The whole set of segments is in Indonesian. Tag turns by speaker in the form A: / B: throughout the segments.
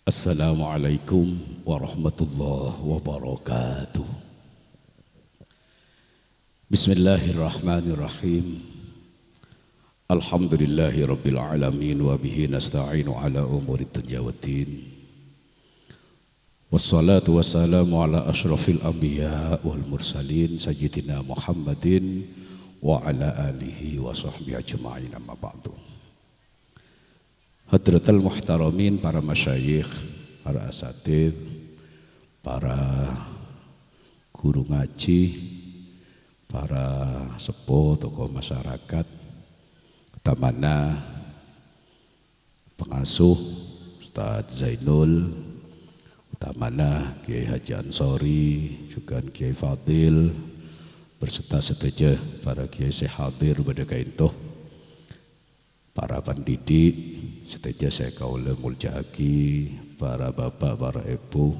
A: Assalamualaikum warahmatullahi wabarakatuh. Bismillahirrahmanirrahim. Alhamdulillahi rabbil alamin wa bihi nasta'inu ala umuri dunya waddin. Wassalatu wassalamu ala asyrafil anbiya wal mursalin sayyidina Muhammadin wa ala alihi wa sahbihi ajma'in, amma ba'du. Hadratal muhtaramin, para masyayikh, para asatidz, para guru ngaji, para sepuh, tokoh masyarakat, utamanya pengasuh Ustaz Zainul, utamanya Kiai Haji Ansori, juga Kiai Fadil, berserta seteja para kiai sehadir pada kaintoh, para pendidik, seteja saya kaula muljaki, para bapak, para ibu,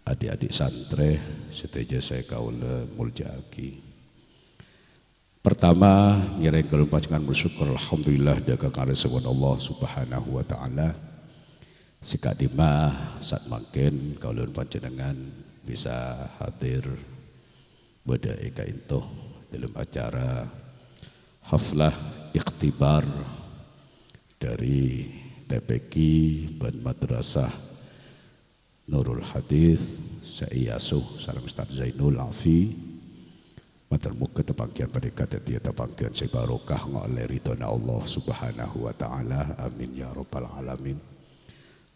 A: adik-adik santri, seteja saya kaula muljaki. Pertama, ngiring kalau panjenengan bersyukur alhamdulillah daga karesawan Allah Subhanahu wa taala. Sikadima saat mangken kaula panjenengan bisa hadir pada eka itu dalam acara haflah ikhtibar dari TPQ dan Madrasah Nurul Hadis Syai'asuh Salam Ustaz Zainul Afi matur muga tepangkian pada dia tepangkian sebarokah ngoleh ridhona Allah Subhanahu wa taala, amin ya rabbal alamin.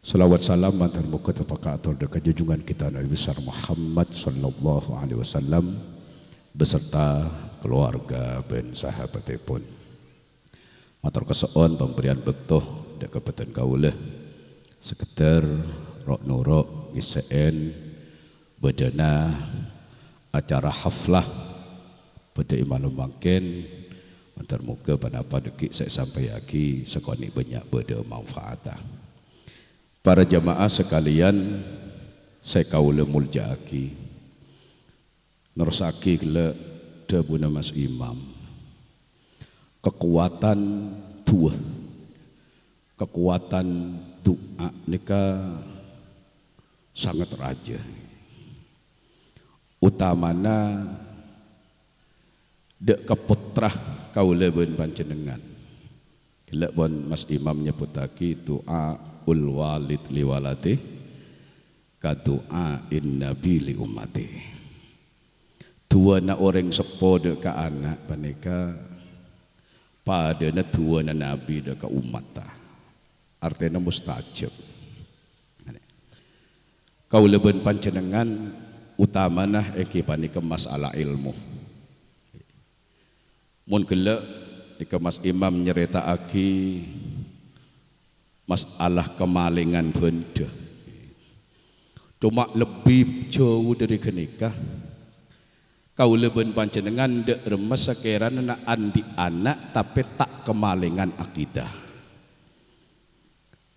A: Salawat salam matur muga tepakatur dekat junjungan kita Nabi besar Muhammad sallallahu alaihi wasallam beserta keluarga dan sahabatipun. Matur kesoon pemberian bektoh dak kebeten kaula sekedar rok nurok ngiseen badana acara haflah pada iman mangken matur muga panapa dekik saya sampai aki sekoni banyak beda manfaatah. Para jamaah sekalian, saya kaula muljaki nersaki kele debuna Mas Imam. Kekuatan dua, kekuatan doa nika sangat raja. Utamana dek keputrah kaula ben panjenengan. Kila bon Mas Imam nyebutaki doa ul walid li waladi ka doa in nabi li ummati. Dua na orang sepo dek ka anak paneka pada dua na nabi dek umat ta artinya mustajab. Kau leben panjenengan utamana eki panika masalah ilmu. Mun gele ika Mas Imam nyerita aki masalah kemalingan benda. Cuma lebih jauh dari kenikah. Kau leben panjenengan dek remes sekeran na andi anak tapi tak kemalingan akidah.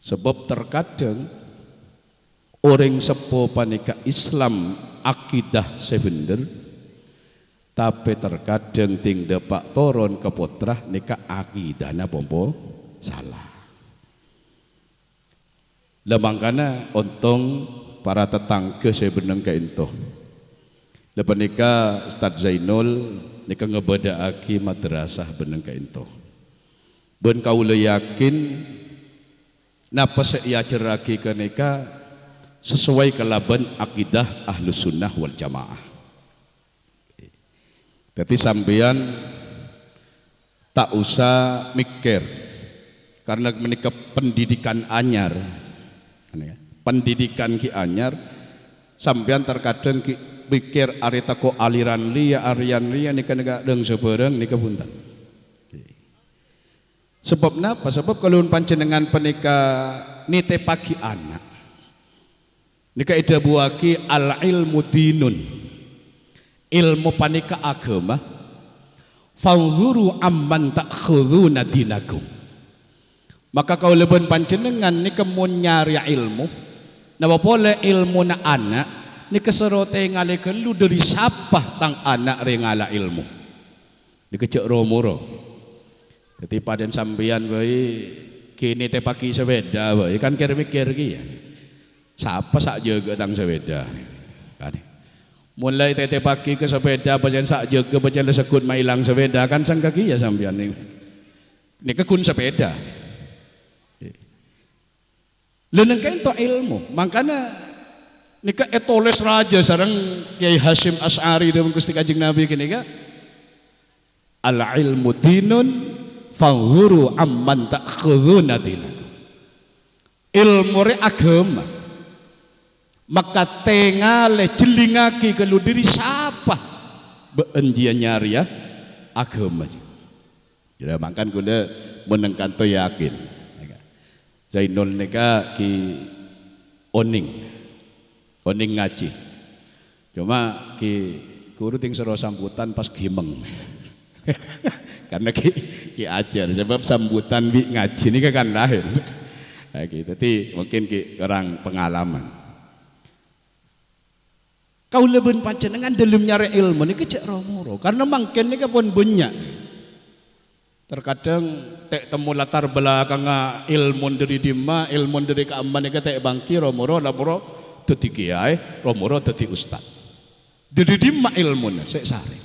A: Sebab terkadang orang sepo panika Islam akidah sebener, tapi terkadang ting depak toron ke putrah nika akidahna pompo salah. Lemangkana ontong para tetangga saya beneng ke intoh. Lepas nikah Ustaz Zainul nika ngebadaaki madrasah beneng ka ento. Ben kaula yakin napa seajaraki ka nika sesuai kalaban akidah Ahlus Sunnah wal Jamaah. Jadi sampeyan tak usah mikir karena menika pendidikan anyar. Pendidikan ki anyar sampeyan terkadang ki pikir arita ko aliran liya arian liya nika deng sebereng nika punten. Sebab napa? Sebab kalau panjenengan penika nite pagi anak nika ida buaki al ilmu dinun, ilmu panika agama. Fanzuru amman ta'khuduna dinakum. Maka kau leben panjenengan nika mun nyari ilmu napa pole ilmu na anak ni keserote ngalekeun lu dari siapa tang anak rengala ilmu dikecek romoro. Jadi paden sampeyan bae kini teh pagi sepeda bae kan kira mikir ki ya. Siapa sak jaga tang sepeda kan. Mulai tete pagi ke sepeda pajen sak jaga pajen sekut mailang sepeda kan sang kaki ya sampean ini kekun sepeda. Leneng kain to ilmu, makanya nika etoles raja sareng Kiai Hasyim Asy'ari dewe Gusti Kanjeng Nabi kene ka al ilmu dinun fanghuru amman ta'khuduna dinakum. Ilmu re agama. Maka tengale jelingaki kalau diri siapa beendia nyari ya agama. Jadi makan kula menengkan to yakin. Zainul nika ki oning ngaji. Cuma ki guru ting sero sambutan pas gimeng. Karena ki ajar sebab sambutan bi ngaji ini kan lahir. Nah, gitu. Jadi mungkin ki orang pengalaman. Kau lebih panjenengan dalam nyari ilmu ini kecek romoro karena mangken ini pun banyak. Terkadang tek temu latar belakang ilmu dari dima, ilmu dari keaman ini tek bangki romoro laboro dadi kiai, romoro dadi ustad. Dari dima ilmu sek sare.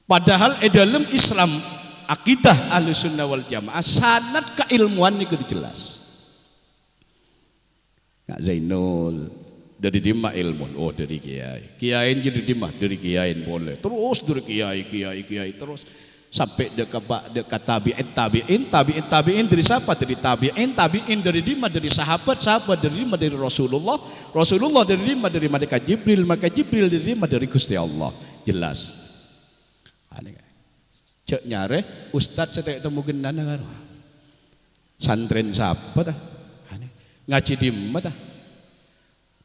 A: Padahal dalam Islam akidah Ahlussunnah wal Jamaah sanad keilmuan niku jelas. Kak Zainul dari dima ilmu, oh dari kiai jadi dima dari kiai boleh, terus dari kiai terus sampai dekat tabiin dari siapa dari tabiin dari dima dari sahabat dari dima dari Rasulullah dari dima dari malaikat Jibril dari dima dari Gusti Allah jelas. Aneh cek nyare ustad cetek temu genana karo santren siapa tah ngaji dima tah.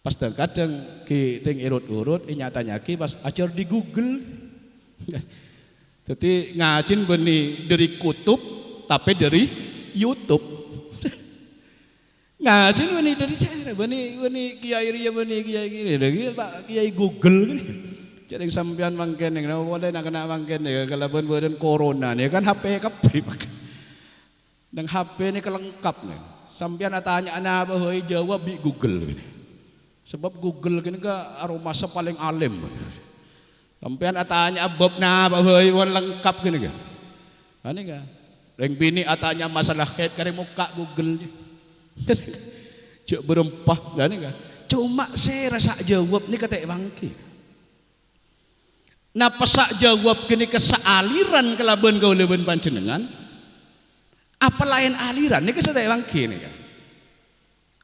A: Pas kadang ki ting urut-urut nyatanya ki pas ajar di Google. Jadi ngajin benih dari kutub tapi dari YouTube. Ngajin benih dari cara benih kiai ria benih kiai gini lagi Pak kiai Google gini. Jadi sampean mangken yang boleh nak kena mangken ya kalau bener corona nih kan HP kape. Dan HP ini kelengkap nih. Sampean tanya anak apa jawab di Google gini. Sebab Google kini ke aromasa paling alim. Sampean atanya bab na bae lengkap kini ke. Ane ka. Reng bini atanya masalah kait kare muka Google. Cuk berempah ane ka. Cuma saya rasa jawab ni kata bangki. Napa sak jawab kini ke sealiran kelaban kauleubeun panjenengan. Apa lain aliran ni ke saya bangki ni ka.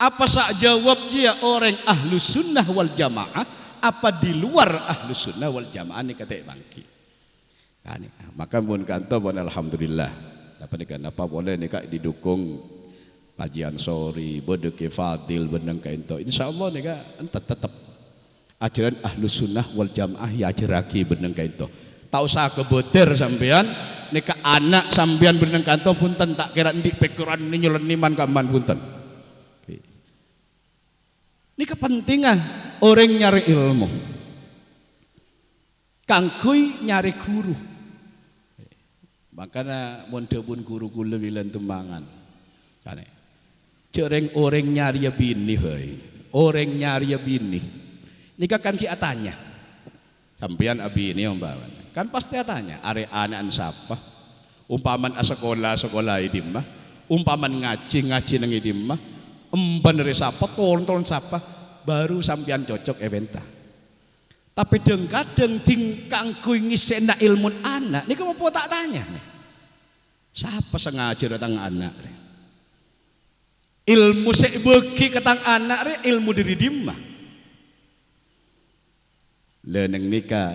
A: Apa sak jawab dia orang Ahlus Sunnah wal Jamaah apa di luar Ahlus Sunnah wal Jamaah ni kata bangki. Kan maka mun kanto pun alhamdulillah. Apa boleh ni kak didukung kajian sori bedeke fadil beneng kaento. Insyaallah ni kak tetap ajaran Ahlus Sunnah wal Jamaah ya ajaraki beneng kaento. Tak usah kebeter sampean ni kak anak sampean beneng kanto punten tak kira ndik pikiran ni nyeleniman kaman punten. Ini kepentingan orang nyari ilmu. Kangkui nyari guru. Makanya mondebun guru kula bilang tembangan. Kane. Cereng orang nyari bini heuy. Orang nyari bini. Nika kan ki atanya. Sampean abi ini ombawan. Kan pasti atanya, are anak siapa? Umpaman sekolah idimah, umpaman ngaji nang idimah. Emban dari siapa, tonton siapa, baru sampean cocok eventa. Tapi kadang tingkang kui ngisena ilmu anak, ini kamu mau tak tanya nih. Siapa sengaja datang anak? Ilmu sebegi ketang anak, ilmu diri dimah. Leneng nika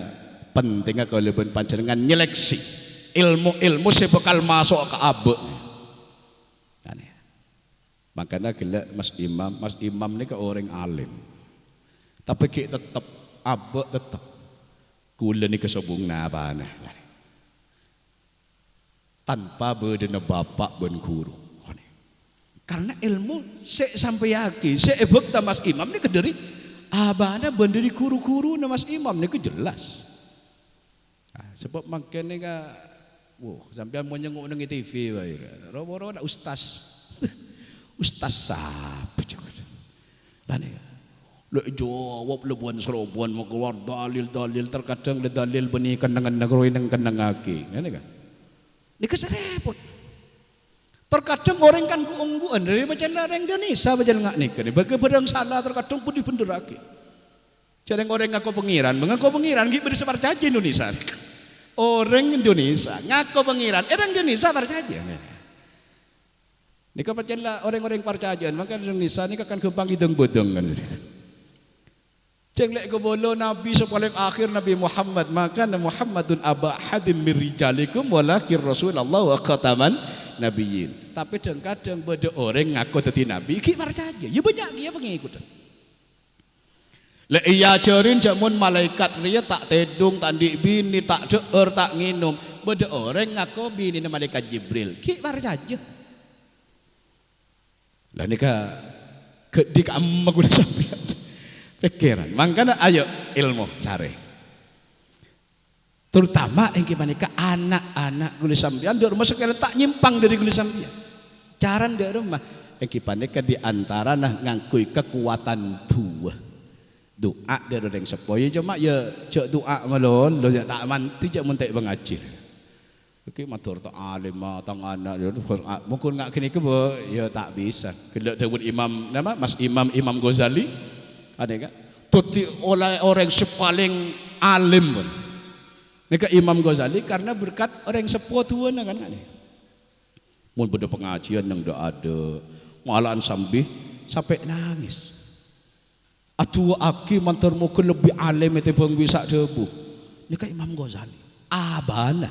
A: pentingnya kalau lebih panjenengan nyeleksi ilmu sebekal masuk ke abek. Makanya gila Mas Imam ini ke orang alim. Tapi kita tetap abek tetap. Kula ni kesobong na apa nah. Tanpa berdena bapak ben guru. Karena ilmu saya sampai yakin, saya ebek ta Mas Imam ni kederi abana benderi guru-guru na Mas Imam ni jelas. Sebab makanya ka sampean mau nyenguk nang TV wae. Robo-robo ustaz. Ustaz sapa juga. Lah nih. Lek jawab lebuan serobuan mau keluar dalil terkadang le dalil beni kenangan negeri nang kenangake. Ngene kan. Niki serepot. Terkadang orang kan keungguan dari macam orang Indonesia macam ngak nika ni. Berkebedang salah terkadang pun dibenderake. Jarang orang ngaku pengiran gitu bersebar saja Indonesia. Orang Indonesia ngaku pengiran, orang Indonesia percaya. Nika macam lah orang-orang percaya, maka Indonesia ni akan kembang hidung bodong kan. Cenglek kebolo Nabi sepaling akhir Nabi Muhammad, maka Muhammadun aba hadim min rijalikum walakin Rasulullah wa khataman nabiyyin. Tapi kadang beda orang ngaku dadi nabi iki percaya. Ya banyak dia pengikut. Lek iya cerin jamun malaikat riya tak tedung tak ndik bini tak deur tak nginum. Beda orang ngaku bini malaikat Jibril. Ki percaya. Lah nika kedik amma guna sampeyan. Pikiran. Mangkana ayo ilmu sare. Terutama yang gimana ke anak-anak guli sambian di rumah sekarang tak nyimpang dari guli sambian. Caran di rumah yang gimana ke diantara nah ngangkui kekuatan doa dari orang sepoy cuma ya cek doa malon lo tak manti cek mentek mengaji. Oke matur tak alim tang anak mungkin ngak kini ke ya tak bisa. Kalau Dawud Imam nama Mas Imam Ghazali ada enggak? Tuti oleh orang sepaling alim pun. Nika Imam Ghazali karena berkat orang sepuh tuan kan nih. Mun beda pengajian nang dak ada, malahan sampai nangis. Atu aki mantar mu lebih alim itu bang bisa debu. Nika Imam Ghazali. Abana.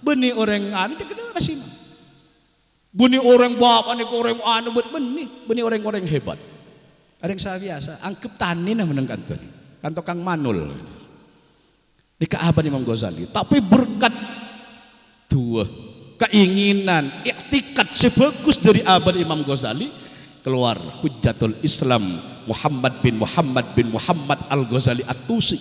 A: Beni orang anu itu kenapa masih? Beni orang bapak ni orang anu beni orang-orang hebat. Ada yang saya biasa, angkep tani nah meneng kantor. Kantor Kang Manul. Di keaban Imam Ghazali, tapi berkat dua keinginan, iktikat sebagus dari abad Imam Ghazali keluar Hujjatul Islam Muhammad bin Muhammad Al-Ghazali At-Tusi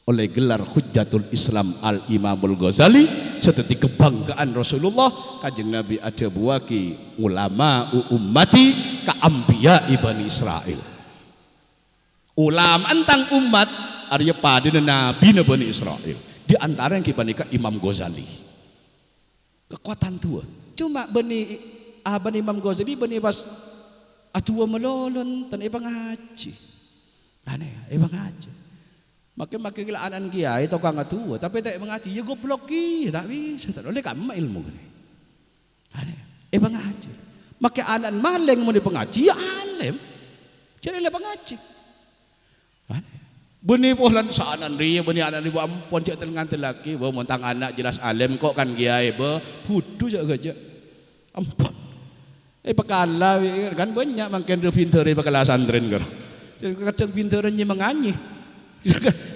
A: oleh gelar Hujjatul Islam Al-Imamul Ghazali seperti kebanggaan Rasulullah Kanjeng Nabi ada buaki ulama ummati ka anbiya Bani Israel ulama antang umat Arya pada Nabi Bani Israel di antara yang kita Imam Ghazali kekuatan tua cuma bani Imam Ghazali bani pas atua melolon tan ibang haji aneh ibang haji makin gilaan kiai atau kang atua tapi tak mengaji ya goblok ki tak bisa tak oleh kamu ilmu ni aneh ibang haji makin anan maleng mau di pengaji ya alim jadi le pengaji aneh beni pohlan saanan ria beni anak ibu ampun cek telengan telaki bawa montang anak jelas alim kok kan kiai be putu cek aja ampun pakala kan banyak makin pintar pakala santren kan jadi kadang pintarnya menganyi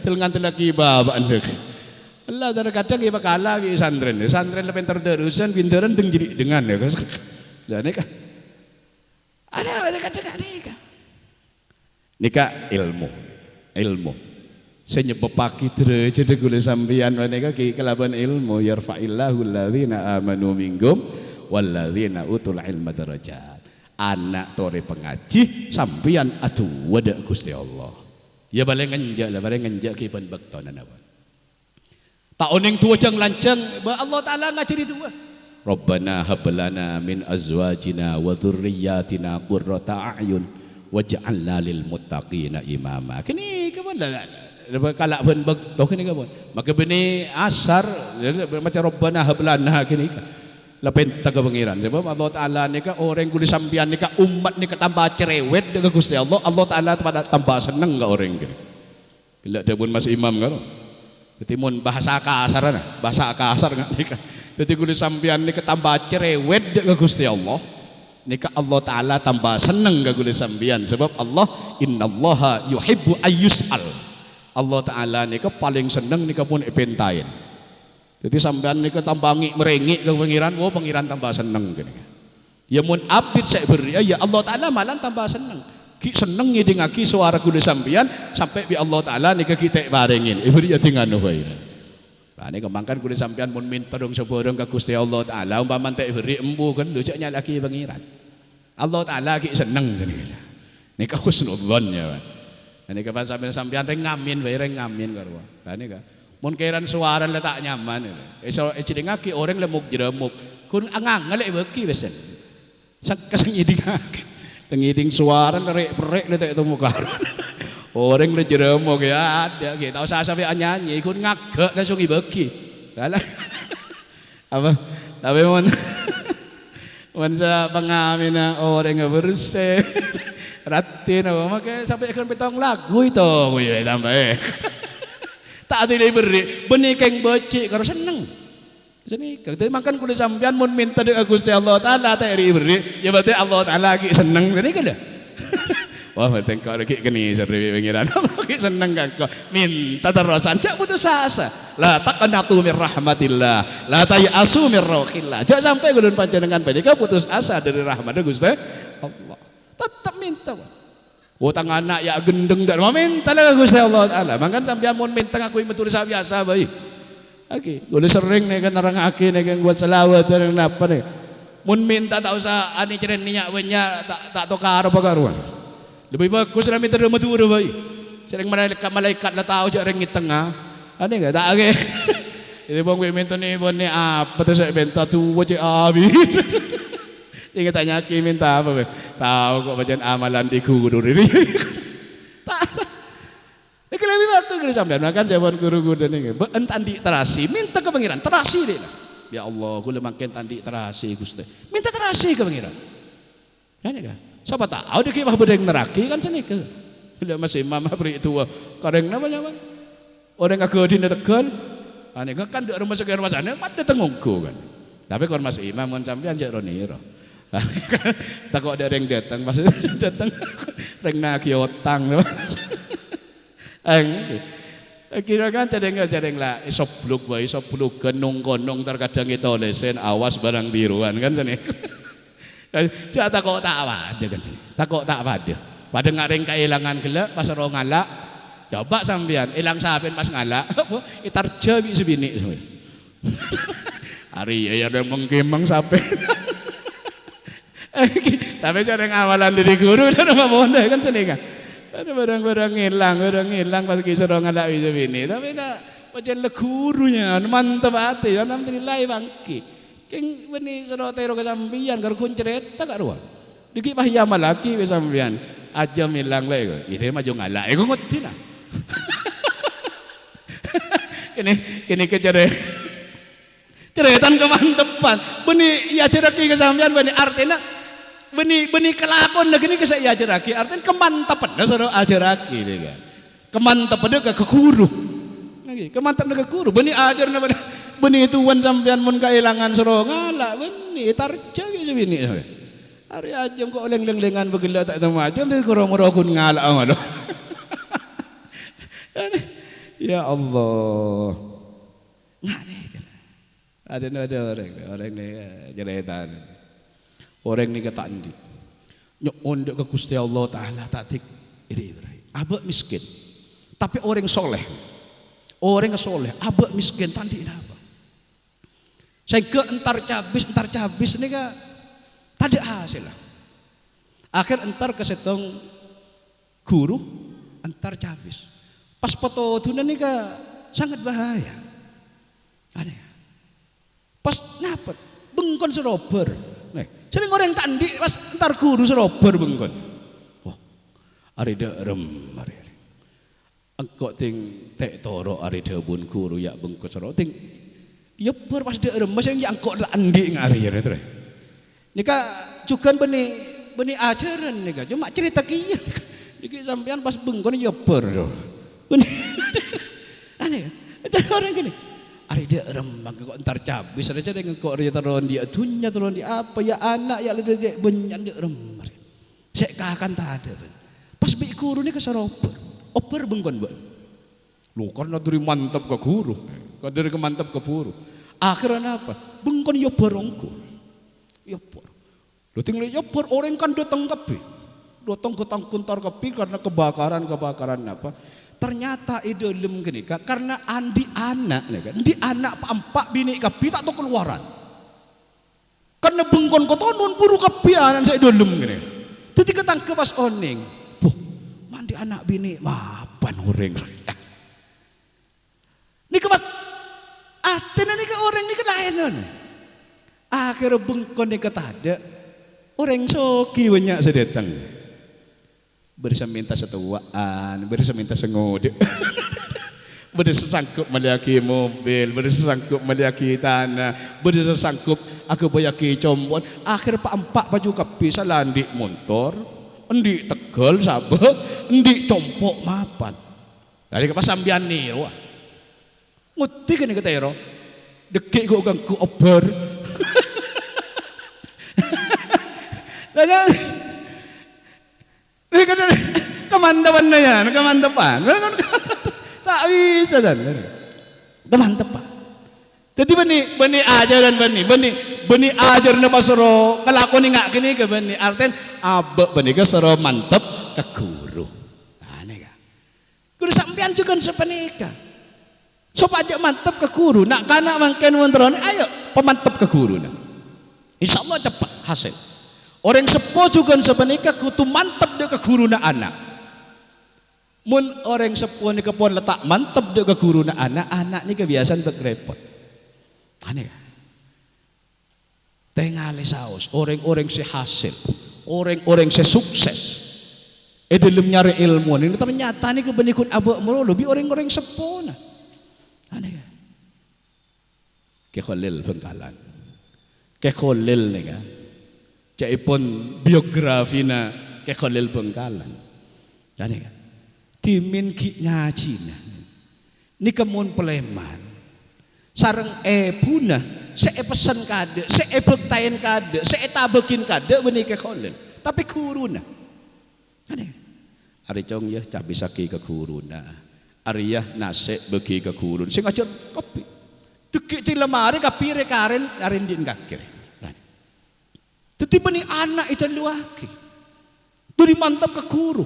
A: telengan telaki baba anda Allah kadang pakala santren lebih terterusan pintaran jadi dengan ya jadi kan ada kadang nikah ilmu saya nyebepaki derajat gule sampeyan menika ki kelaban ilmu yarfa'illahu alladzina amanu minkum walladzina utul ilma darajat anak tore pengaji sampeyan atuh wada Gusti Allah ya bale ngenjak ki ban bektonan apa tak oning tua jang lancang Allah taala ngajari tua Rabbana hab lana min azwajina wa dzurriyyatina qurrata a'yun waj'alna lil muttaqina imama kini kemana kalak pun begitu kini kemana maka bini asar macam Rabbana hab lana kini lapen taga pengiran sebab Allah taala ni ka orang kulit sambian ni ka umat ni ka tambah cerewet dengan Gusti Allah taala pada tambah seneng ka orang kini bila ada pun mas imam kan ketimun bahasa kasar ngak ni ka jadi kulit sambian ni ka tambah cerewet dengan Gusti Allah nika Allah taala tambah seneng ka kulit sambian sebab Allah innallaha yuhibbu ayyusal Allah taala nika paling seneng nika pun ipentain jadi sampean nika tambah merengik ke pengiran pengiran tambah seneng gini ya mun abid saya beri ya Allah taala malah tambah seneng ki seneng ngidengaki suara kulit sambian sampai bi Allah taala nika kita barengin ibri ya tinggal wae lah nika mangkan kulit sampean mun minta dong seborong ka Gusti Allah taala umpama tek beri embu kan lucaknya lagi pengiran Allah taala ki seneng gini Nika husnudzon ya. Nika pas sampean reng ngamin wae reng ngamin karo. Lah nika mun keran suara letak nyaman iso cidengake orang lemuk jeremuk kun angangel lek beki wis. Sakasang ngiding suara rek letak itu muka. Orang le jeremuk ya ada gitu. Tahu sampai nyanyi kun ngagek langsung ibeki. Salah. Apa? Tapi mun sa pangamin na orang nga bersih. Ratin ako makanya sampai akan petang lagu itu kuya tambah. Tak ada beri benikeng becik karo seneng. Jadi kalau makan kulit sampean mun minta dengan Gusti Allah Taala tak beri ya berarti Allah Taala lagi seneng jadi kan dah. Wah betul kau lagi kini seri pengiran lagi seneng kan kau minta terusan cak putus asa. La taqnatu min rahmatillah, la tayasu min rauhillah. Jangan sampai gulun panjenengan pendeka putus asa dari rahmat Gusti Allah. Tetap minta. Oh tang anak ya gendeng dan minta lah Gusti Allah Taala. Makan sampean mun minta aku metu biasa bae. Oke, boleh sering nih kan orang aki nih kan buat selawat dan apa nih. Mun minta tak usah ani ceren minyak banyak tak tokar apa karuan. Lebih bagus lah minta rumah tu bae. Sering malaikat lah tahu cak ring tengah. Ane enggak tak age. Itu bang gue minta nih bon ni apa tu saya minta tu wajib habis. Ingat tanya ki minta apa be? Tahu kok bacaan amalan di guru ini. Tak. Ini lebih waktu kita sampai makan jawaban guru dan ini. Tandi terasi minta ke pangeran terasi deh. Ya Allah, gue makin tandi terasi Gusti. Minta terasi ke pangeran. Ya ni kan? Siapa tahu dia kira bedeng neraki kan sini ke. Bila masih mama beri itu kadang namanya apa? Orang agak di Tegal. Ane kan di rumah sakit rumah sana pada tengungku kan. Tapi kalau masih imam kan sampai anjak roniro. Takut ada yang datang pas datang reng naki otang. Kira kan cadeng lah sobluk bae sobluk genung-gonong terkadang itu lesen awas barang biruan kan sini. Cak takut tak ada kan sini. Takut tak ada. Pada ngareng kailangan gelak pas ro ngalak. Coba sampean ilang saben pas ngalak. Itarja bi sebini. Hari ya ada mengkemang sampai. Tapi cadeng awalan dari guru dan rumah bonda kan sini kan. Ada barang-barang hilang pas kisah orang ngalak bisa bini. Tapi nak macam le gurunya mantap hati. Alhamdulillah bangki. Keng beni sero tero kesambian karo kun cerita kak ruang. Dikit pahya malaki kesambian. Aja hilang lah. Ini maju ngalak. Aku ngerti lah. Kini ceretan kemantepan. Beni ya ceraki kesambian beni artinya. Beni kelakon lagi ni kesai ajaraki artinya kemantapan dah soro ajaraki dia kan kemantapan dia ke guru lagi kemantapan ke guru beni ajar na beni tuan sampean mun kailangan soro ngalak beni tarja gitu bini hari aja kok leng-lengan begila tak tahu macam tu kurang-kurang ngalak amalo ya Allah ngane ada orang ni ceretan. Orang ni kata andi, nyok ke Gusti Allah Taala tatik iri. Abak miskin, tapi orang soleh, abak miskin tandi apa? Saya ke entar cabis ni ka, tadi hasil lah. Akhir entar kesetong guru, entar cabis. Pas foto tu ni ka sangat bahaya. Aneh. Pas napet, bengkon serober. Sering orang tandi pas entar guru serober bengkon. Wah, ari derem ari. Engkau ting tek toro ari debun guru ya bengkon serober ting. Ya ber pas derem masih yang engkau tandi ngari ya tu. Nika juga beni ajaran nika cuma cerita kieu. Iki sampean pas bengkon ya ber. Aneh. Orang gini. Ari dia remang kok entar cabis ada dengan kok dia taruh dia dunia taruh di apa ya anak ya ada dia benyan dia remar. Sek kakan tak ada. Pas bi guru ni kesaroper. Oper bengkon ba. Lu karena dari mantap ke guru. Kau dari mantap ke guru. Akhirnya apa? Bengkon ya barongku. Ya por. Lu tinggal ya por orang kan datang kepi. Datang ke tangkuntar kepi karena kebakaran apa? Ternyata idolem gini kak karena andi anak nih kan di anak empat bini kapi tak tahu keluaran karena bengkon kotonon buru kapi anak saya idolem gini jadi ketangkep pas oning anak bini mapan orang. Nika mas atena nika orang nika lain. Akhirnya bengkon nika tada orang soki banyak sedetang. Berisa minta setuaan, berisa minta sengode. Berisa sangkup meliaki mobil, berisa sangkup meliaki tanah, berisa sangkup aku bayaki combon. Akhir pak empak baju kapi salandi motor, endi Tegal sabek, endi compok mapan. Dari kepasambian nih, wah. Nguti kan kita ero, dekik kok ganggu ober. Dan ini kan kemantapan ya, kemantapan. Tak bisa dan kemantapan. Jadi bani ajaran bani ajar na pasoro kelakon ni ngak kini ke bani arten abek bani ke soro mantep ke guru. Aneh ka. Guru sampean juga sepenika. Sop aja mantep ke guru. Nak kana mangken wonteron ayo pemantep ke guru na. Insyaallah cepat hasil. Orang sepuh juga sepenika kutu mantep dia ke guru na anak. Mun orang sepuh ni kepon letak mantep dia ke guru na anak ni kebiasaan berkrepot. Aneh. Tengale saus, orang-orang si hasil, orang-orang si sukses. Dalam nyari ilmu ini ternyata ni kebenikun abak mulu lebih orang-orang sepuh na. Aneh. Ke Khalil Bengkalan. Ke Khalil ni kan. Caipun biografi na ke Khalil Bengkalan. Aneh kan. Dimin ki ngaji na. Ni kemun Peleman. Sareng puna saya pesan kade, saya bektain kade, saya tabekin kade benih ke Khalil. Tapi kuruna. Aneh. Ari cong ya cabi saki ke kuruna. Ari ya nase beki ke kurun. Sing ajar kopi. Deki di lemari kapire karen arin din kakir. Tetapi benih anak itu luaki. Tuli mantap ke guru.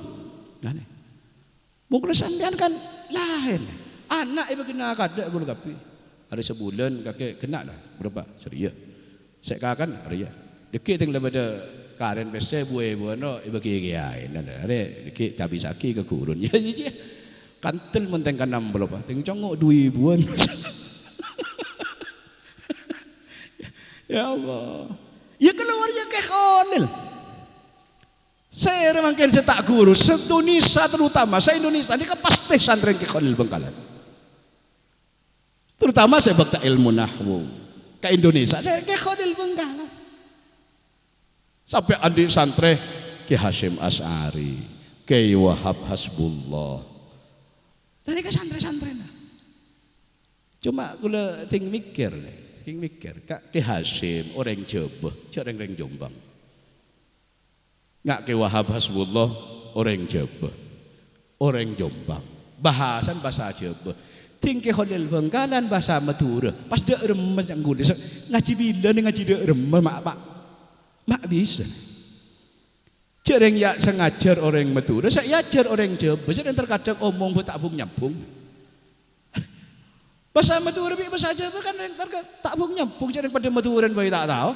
A: Aneh. Mungkin sampean kan lain. Anak ibu kena kade guru kapi. Hari sebulan kakek kena dah berapa? Seria. Saya kakan hari ya. Deki tinggal pada karen bese buai buano ibu kiai. Nada. Hari deki cabi saki ke kurun. Ya je. Kantel menteng kanam berapa? Tengok congok 2,000-an. Ya Allah. Ya keluar ya ke Khalil. Saya mungkin saya tak guru. Se-Indonesia terutama. Saya Indonesia ini kan pasti santren ke Khalil Bengkalan. Terutama saya bakta ilmu nahwu. Ke Indonesia saya ke Khalil Bengkalan. Sampai adik santre ke Hashim Asy'ari, ke Wahab Hasbullah. Dari ke santri-santri. Cuma kula ting mikir. Ke Hashim orang Jawa, orang Jombang. Nggak ke Wahab Hasbullah orang Jawa, orang Jombang. Bahasan bahasa Jawa. Ting ke Khalil Bengkalan bahasa Madura. Pas dia remes yang gulis ngaji bila nih ngaji dia remes mak bisa. Jarang ya sengajar orang Madura, saya ajar orang Jawa. Saya terkadang omong tak bung nyambung. Bahasa Madura bahasa Jawa kan tak bung nyambung jarang pada Maduran bayi tak tahu.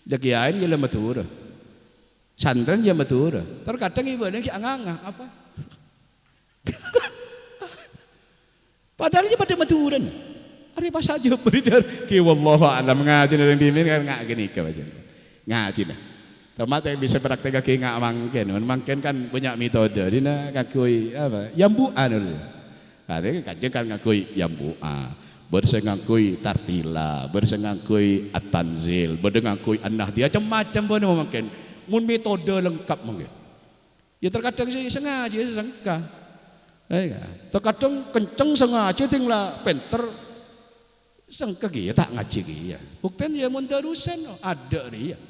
A: Jakiain ya Madura. Santren ya Madura. Terkadang ibu ni anganga apa? Padahal dia pada Maduran. Hari bahasa Jawa beredar. Ki wallahu a'lam ngaji nang dimin kan ngak gini ke baca. Ngaji dah. Tomat yang bisa praktek kaki ngak mangken kan banyak metode. Dina ngakui apa? Yambuan dulu. Hari kajian kan ngakui yambua, bersengakui tartila, bersengakui at-tanzil, bersengakui an-nahdiyah macam-macam pun mungkin. Mun metode lengkap mungkin. Ya terkadang sih sengaja sangka. Terkadang kenceng sengaja tinggal penter sangka dia tak ngaji dia. Buktian dia mun darusan ada dia.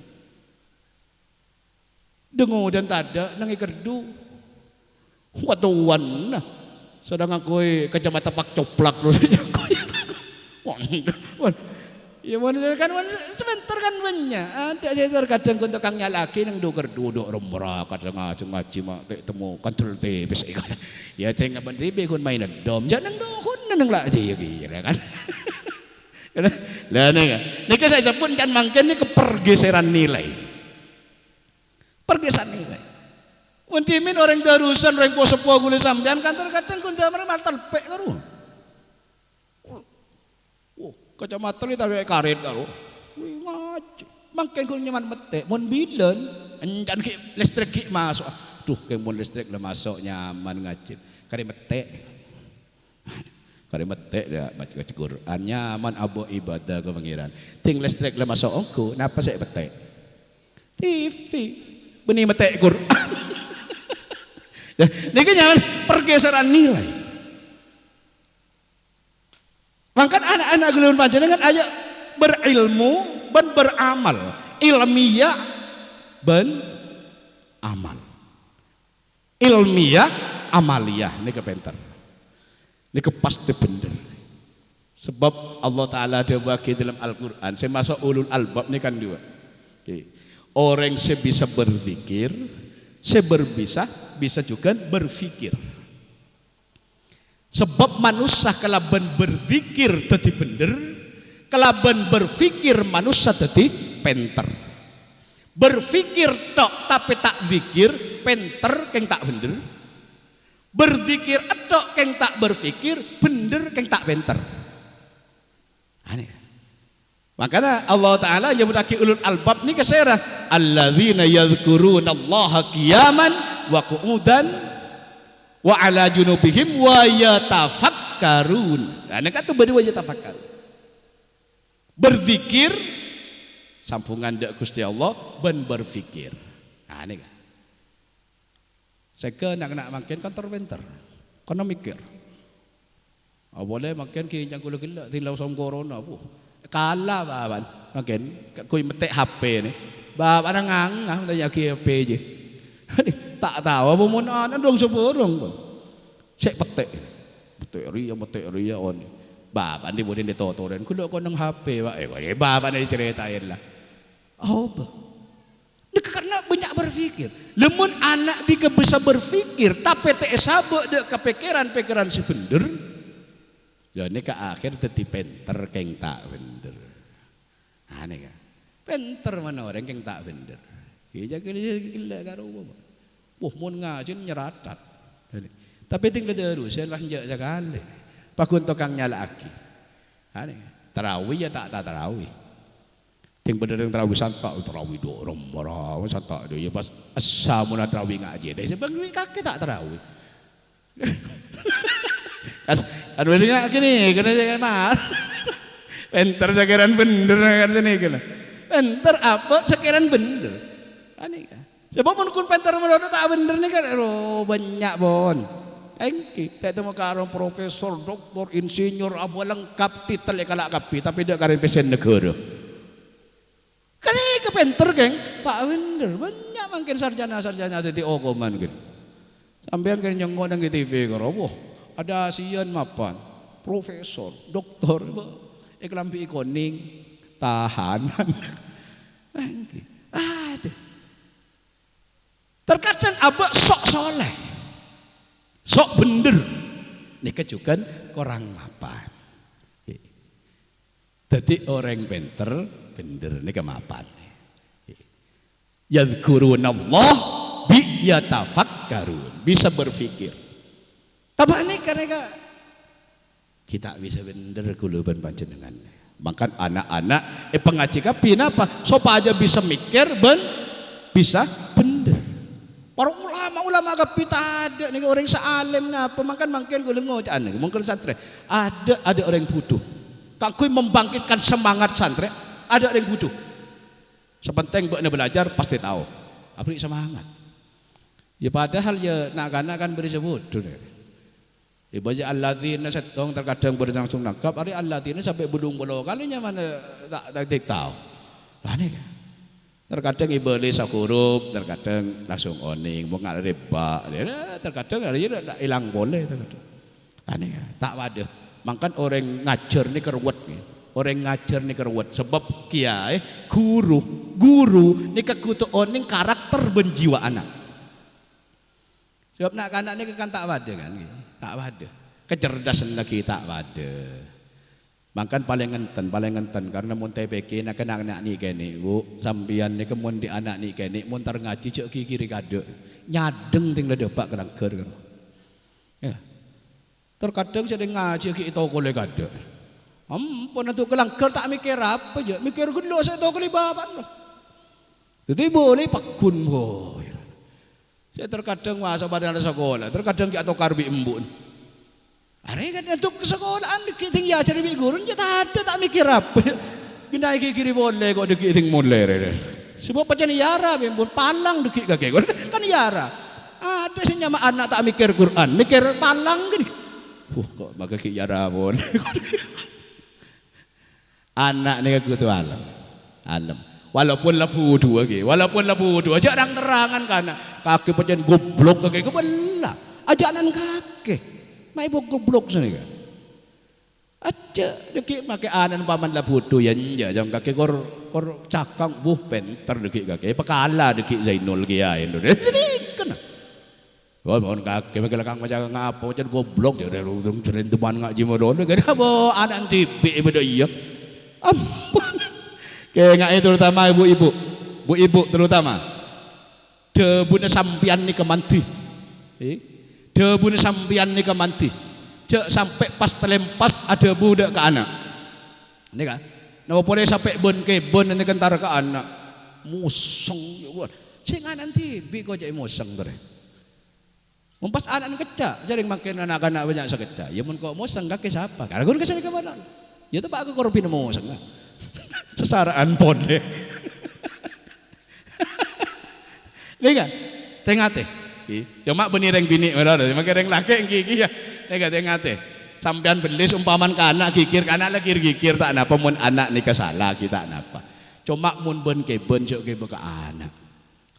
A: Dengo dan tada nang ikerdu. Watuan nah. Sedang aku kacamata pak coplak terus. Ya mana kan sebentar kan banyak. Ada saya terkadang untuk kang nyalaki nang doker duduk remra kadang ngaji mak temu kontrol TV kan. Ya tengah ban TV kun main dom jangan dohun nang lah aja ya kan. Lah nika saya pun kan mangken ni kepergeseran nilai. Pergeseran nilai.
B: Muntimin orang darusan orang poso-poso gule sampean kan terkadang kunta mereka telpek karo. Kacamata ni tarik karet karo. Wih ngaji. Mangkeng kau nyaman metek, mon bilen, anjan ki listrik ki masuk. Duh, ke mon listrik lah masuk nyaman ngaji. Kari metek dia baca Quran nyaman abo ibadah ke pangeran. Ting listrik lah masuk ongko, napa saya metek? TV, benih metek Quran. Ini kan nyaman pergeseran nilai. Maka anak-anak gulun panjenengan aja berilmu dan beramal, ilmiah dan amal, ilmiah amaliyah. Ini kepenter, ini pasti bener. Sebab Allah Taala ada bagi dalam Al-Quran. Saya masuk ulul albab ini kan dua. Orang saya bisa berzikir, saya bisa juga berfikir. Sebab manusia kalaban berzikir tadi bener, kalaban berfikir manusia tadi penter. Berfikir tok tapi tak zikir, penter keng tak bener. Berzikir tok keng tak berfikir, bener keng tak penter. Aneh. Makanya Allah Ta'ala nyebutake ulul albab ni kesera alladzina yadhkuruna Allaha qiyaman wa qu'udan wa ala junubihim wa yatafakkarun. Nah, kata berdua yatafakkarun. Berzikir sampungan dak Gusti Allah ben berfikir. Nah, ini kan. Saya nak makin kan terbentar. Kono mikir. Boleh makin ki yang kula gila tilau som corona bu. Kalah baban makin kui metek HP ni. Baban ngangah tanya ki HP je. Tak tahu apa mun ana dong seporong. Sek petek. Metek ria on. Baban di bodin ditotoren kula ko nang HP ba. Baban ni ceritain lah. Oh, ini karena banyak berpikir. Lemun anak dia bisa berpikir, tapi tak sabuk dek kepikiran si bener. Ya ini ke akhir teti penter keng tak bener. Aneh kan? Penter mana orang keng tak bener. Kita gila karo apa? Mun ngajin nyeratat. Tapi tinggal terus, saya lanjut sekali. Pakun tukang nyala aki. Aneh. Tarawih ya tak tarawih. Ting bener yang tarawih santak, tarawih dorong marah, santak dia pas asam nak tarawih ngaji. Dia sebab duit kaki tak tarawih. Aduh ini gini, kena jangan mal. Enter sekiran bener kan sini kena. Enter apa sekiran bener. Ani kan. Sebab pun kun penter menurut tak bener ni kan, banyak bon. Engki, tak temu karang profesor, doktor, insinyur, apa lengkap titel kalak kapi, tapi dia karin pesen negara. Kan ke penter geng, tak bener. Banyak makin sarjana tadi okoman gitu. Sampean kan nyengok nang TV karo, wah ada asian mapan, profesor, doktor, iklampi ikoning, tahanan. Terkadang abah sok soleh, sok bener. Ini kejukan korang mapan. Jadi orang penter bener ini kemapan. Yadhkurunallah bi yatafakkarun, bisa berfikir. Tapi ini karena kita bisa bener kuluban panjenengan. Makan anak-anak pengaji kapi apa? Sopa aja bisa mikir ben bisa bener. Para ulama kapi tak ada nih orang sealim napa makan gue ngocak nih mungkin santri ada orang butuh. Kakui membangkitkan semangat santri, ada orang butuh. Sepenting buatnya belajar pasti tahu. Abri semangat. Ya padahal ya nak kan beri sebut. Ya banyak alladzina setong terkadang berlangsung nangkap. Hari alladzina sampai budung bolo kalinya mana tak tahu. Lah nih. Terkadang iblis sakurup, terkadang langsung oning, mau nggak riba. Terkadang ada tak hilang boleh terkadang. Aneh tak wadah. Makan orang ngajar ni keruat ni. Orang ngajar ni keruat sebab kiai guru ni kekutu oning karakter benjiwa anak. Sebab nak anak ni kan tak wadah kan. Tak wadah. Kecerdasan lagi tak wadah. Makan paling ngenten karena mun TPK nak anak ni kene bu sambian ni kemun di anak ni kene mun tar ngaji cek kiri kade nyadeng ting le depak kelangker kan. Ya. Terkadang saya ngaji ki itu kole kada. Ampun atuh kelangker tak mikir apa aja, mikir gelo saya tahu kali bapak. Jadi boleh pakun boy. Saya terkadang masa pada sekolah, terkadang ki atau karbi embun. Are kan untuk sekolahan dikiting ya cari guru, ya tak mikir apa. Ginai kiri boleh kok dikiting mulai. Sebab pacan yara bembun palang dikit kakek kan yara. Ada sih nyama anak tak mikir Quran, mikir palang gini. Kok maka ki yara pun. Anak ni aku tu alam. Walaupun lapu dua ke, jarang terangan kana kaki pacan goblok kakek kebela. Ajaran kakek. Mai bok goblok sini kan. Aja deki make anan paman lapu tu yan ja jam kakek kor cakang buh penter deki kakek. Pakala deki Zainul kiai Indonesia. Jadi kena. Wah mohon kakek make lakang macam ngapa pacan goblok ya udah cerin teman ngaji modon gede bo anak tipi beda iya. Ampun. Kayak ngai terutama ibu-ibu terutama. Debune sampian ni kemanti. Debune sampian ni kemanti. Cek sampai pas telempas ada budak ke anak. Ini kan. Napa boleh sampai bon nanti kentar ke anak. Museng ya. Sing anak tibi kok jadi museng tare. Mempas anak kecak, jadi makin anak-anak banyak sekecak. Ya mun kok museng kaki siapa? Karena gue kesini ke mana? Ya tu pak aku korupin museng. Sesaraan pode. Lihat, tengah teh. Cuma benireng bini berada, makin laki gigi ya. Lihat tengah teh. Sampean belis umpaman ke anak gigir, ke anak lagi gigir tak napa mun anak ni kesalah kita napa. Cuma mun ben cok ke ke anak.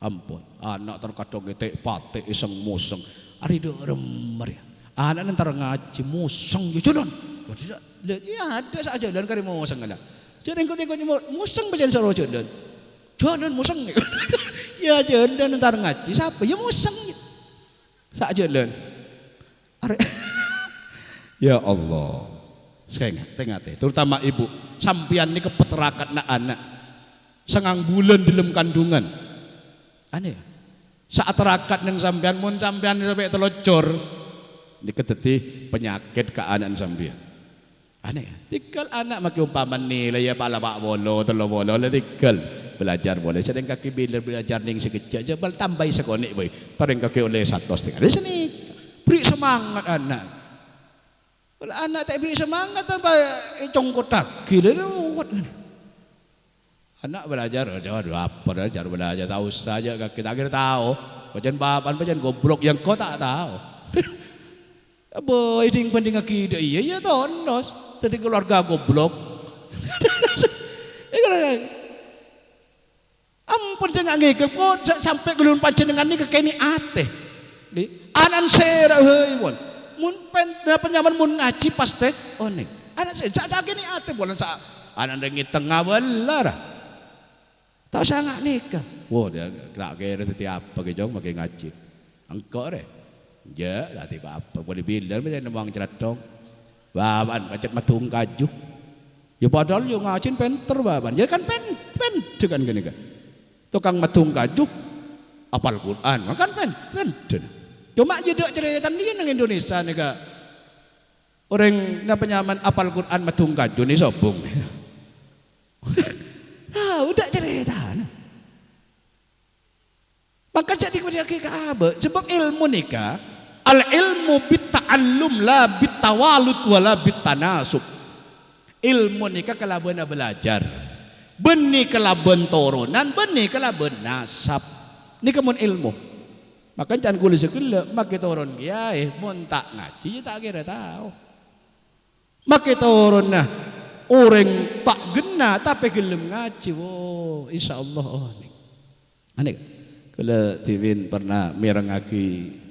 B: Ampun, anak terkadang getek patek iseng museng. Ari remer ya. Anak ntar ngaji museng ya jalan. Ya ada saja jalan kari museng ada. Jadi engkau museng baca soro jalan. Jalan museng. Ya jalan ntar ngaji siapa? Ya museng. Sak jalan. Ya Allah. Saya tengah teh, terutama ibu. Sampian ni kepeterakat nak anak. Sengang bulan dalam kandungan. Aneh. Saat terakat neng sampian mun sampian sampai telocor. Diketeti penyakit ke anak sampian. Aneh. Tikal anak maki umpaman nilai ya pala pak bolo telo bolo le tikal belajar boleh. Sedang kaki bila belajar ning sekejap jebal tambah sekonik boy. Pareng kaki oleh 100 tinggal. Di sini beri semangat anak. Kalau anak tak beri semangat apa congkot gila lewat. Anak belajar apa belajar tahu saja kita kira tahu. Bacan bapan bacan goblok yang kau tak tahu. Boy ding pending akidah iya tondos. Tadi keluarga goblok. Ampun jangan ngikep kok sampai gelun panjenengan ni kekeni ate. Anan sera heuy won. Mun penyaman mun ngaji paste oning. Anan sera sak kene ate bolan sak anan rengi tengah belar. Tak sangat nikah. Wah dia tak kira tadi apa ke jong makai ngaji. Engkau re. Ya tak tiba apa boleh bilang macam nembang ceratong. Baban macet matung kaju. Ya padahal yo ngajin penter baban. Ya kan pen kan gini kan. Tukang matung kaju apal Quran, kan pen. Cuma jadi cerita dia nang Indonesia nih kak. Orang na penyaman apal Quran matung kaju ni sobong. Udah cerita. Maka jadi kita apa? Sebab ilmu nikah. Al ilmu bitta'allum la bittawalut wala bittanasub. Ilmu nikah kalaban belajar. Benih kalaban turunan, benih kalaban nasab. Ni kemun ilmu. Maka jangan kulis sekele, maki turun kiai, mun tak ngaji tak kira tahu. Maki turun nah, orang tak gena tapi gelem ngaji. Oh, insyaallah aneh. Kalau Tiwin pernah mirengaki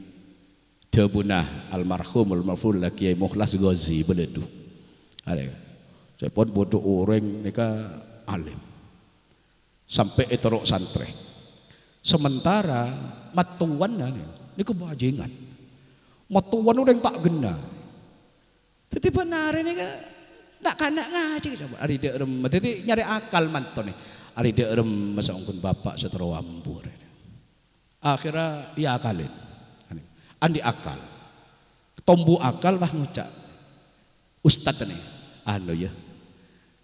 B: Debunah almarhum al-maful Kiai Mukhlas Ghazi beledu. Ada. Saya pun bodoh orang mereka alim. Sampai etorok santre. Sementara matuan ni kebajingan. Matuan orang tak gena. Tapi benar ni kan nak kanak ngaji coba. Ari dek rem. Tapi nyari akal manton ni. Ari dek rem masa ungkun bapak setero ambur. Akhirnya ya akalin. Andi akal. Tombu akal wah ngucap. Ustad nih. Ya.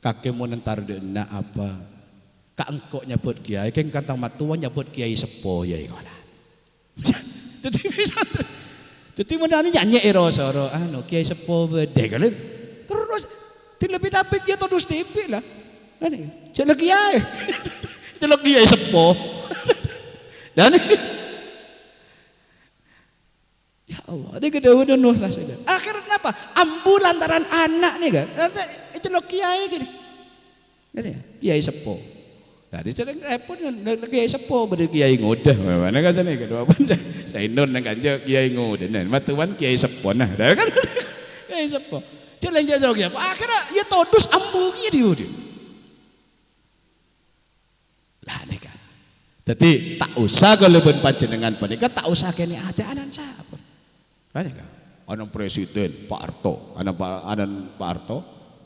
B: Kakek mau nentar dena apa? Kak engkok nyebut kiai, keng kata matua nyebut kiai sepo ya ikonan. Jadi mana ni nyanyi erosoro, kiai sepo bede kan? Terus dilebih-lebih dia todus tipi lah. Jadi kiai, jadi kiai sepo. Dan ya Allah, dia kedua nuh rasanya. Akhirnya kenapa? Ambu lantaran anak nih kan? Celok kiai gini, gini kiai sepo. Jadi sering repot kan kiai sepo ber kiai ngodah. Mana kan sana kedua pun saya non nang kanja kiai ngodah. Nah, matuan kiai sepo nah, dah kan kiai sepo. Jalan jalan kiai. Akhirnya ya todus ambu kiai dia. Lah nih kan. Jadi tak usah kalau pun panjenengan panika tak usah kene ada anan siapa. Kan kan. Anan presiden Pak Harto, anan Pak Harto.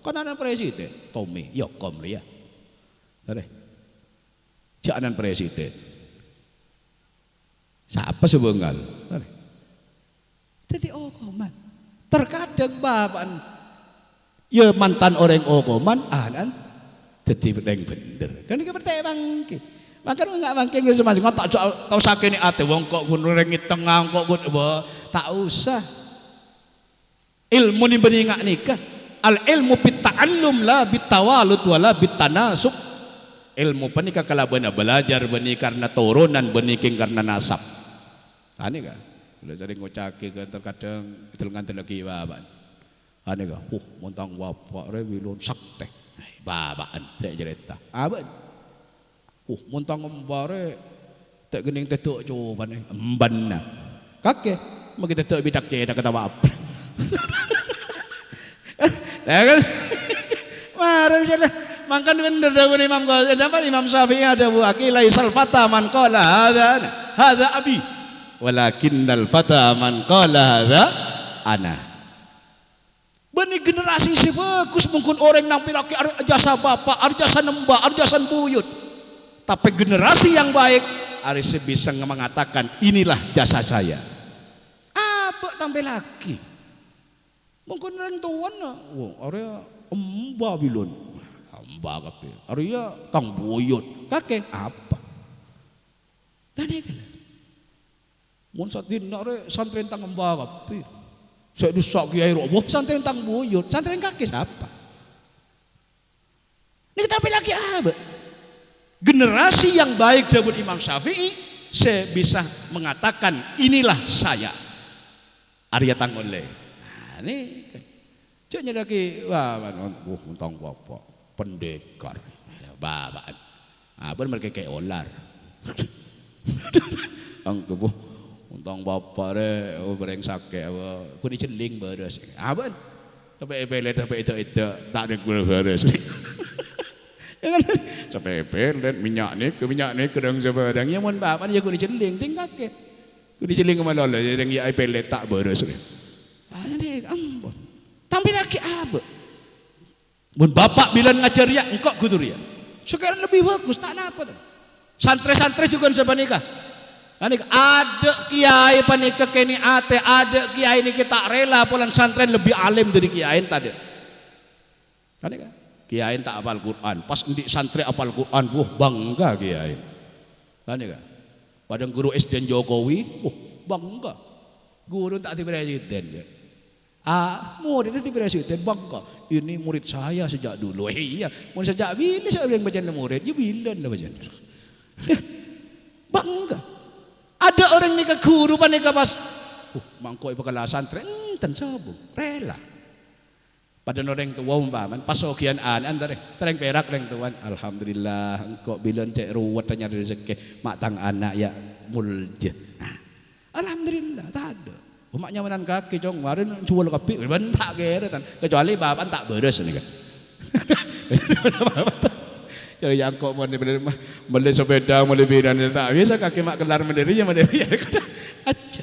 B: Kan anak presiden, Tommy, Yokom ya. Tadi, cak anak presiden. Siapa sebenggal? Tadi, jadi okoman. Terkadang bapak, ya mantan orang okoman, anan, jadi bener. Kan ini bertanya bangki. Makanya enggak bangki nggak semacam tak tahu sakit ni ate, wong kok gun rengit tengah, kok gun tak usah. Ilmu ni beringat nikah. Al ilmu bitta'allum la bittawalud wala bittanasuk. Ilmu panika kala beuna belajar beuni karena turunan beuni karena nasab. Ane ka. Ulah sering ngocake terkadang nganti lagi baban. Ane ka. Montang bapak re wilun sakte. Babaan saya cerita. Aban. Montang mbare tak gening tetuk coba ni. Embanna. Kakek magi tetuk bidak ceda kata bapak. Ya kan? Marah salah. Makan bener dah Imam Ghazali. Imam Syafi'i ada bu akil laisal fata man qala hadza abi. Walakinnal fata man qala hadza ana. Bani generasi si bagus mungkin orang nang piraki jasa bapak, jasa nembak, jasa buyut. Tapi generasi yang baik harus bisa mengatakan inilah jasa saya. Apa tambah lagi? Mungkin orang tuan area Babilon, kape, area Kang Buyut, kakek apa? Dan ini kan, mun satin area santren tang kape, saya dusak kiai roboh santren tang Buyut, santren kakek siapa? Ini kita lagi apa? Generasi yang baik dari Imam Syafi'i, saya bisa mengatakan inilah saya, Arya Tangoleh. Ini caknya lagi mentang bapak pendekar babaan apa mereka kayak olar angke bu mentang bapak re bereng sakit apa kuni celing beres apa sampai pelet sampai itu tak ada gula beres sampai pelet minyak ni kedang sebarang yang mon bapak dia kuni celing tinggal ke kuni celing kemana lah yang ya pelet tak beres tampil lagi apa? Mun bapak bilang ngajar ya, engkau kudu ya. Sekarang lebih bagus, tak apa tuh. Santri-santri juga sebanikah. Ada kiai panika kini ate, ada kiai ini kita rela pulang santren lebih alim dari kiai tadi. Kanika kiai tak hafal Quran, pas di santri hafal Quran, bangga kiai. Kanika. Padang guru SD Jokowi, bangga. Guru tak presiden ya. Murid itu presiden bangga. Ini murid saya sejak dulu. Iya, mau sejak bila saya yang baca murid, ya bila lah baca. Bangga. Ada orang ni ke guru panika pas, mangkoi bakal santren, ten sabung, rela. Pada orang tua umpaman, pasokian antare, tereng perak orang tuan. Alhamdulillah, engkau bilang cek ruwet tanya rezeki, mak tang anak ya mulja. Alhamdulillah, tak ada. Umaknya menan kaki cong, kemarin jual kopi, bentak kira tan. Kecuali bapak tak beres ni kan. Jadi yang kok mau beli sepeda, mau bidan tak biasa kaki mak kelar mendiri ya mendiri ya. Aja.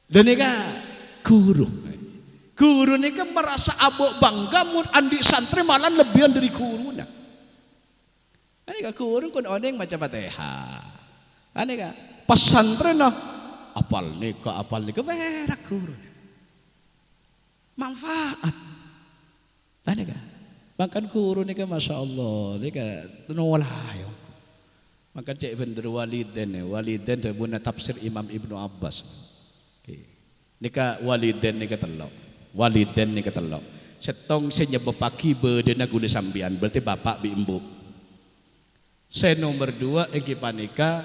B: Dan ni kan guru ni kan merasa abok bangga mun andi santri malah lebihan dari guru nak. Ini kan guru kon oneng macam Fatihah. Ini kan pesantren apal nikah berak guru. Manfaat. Ane ka. Makan guru nika Masya Allah nika nolayo. Makan cek bener waliden buna tafsir Imam Ibnu Abbas. Nika waliden nika telok. Setong senyebepaki bedena guna sambian berarti bapak bi ibu. Saya nomor 2 eki panika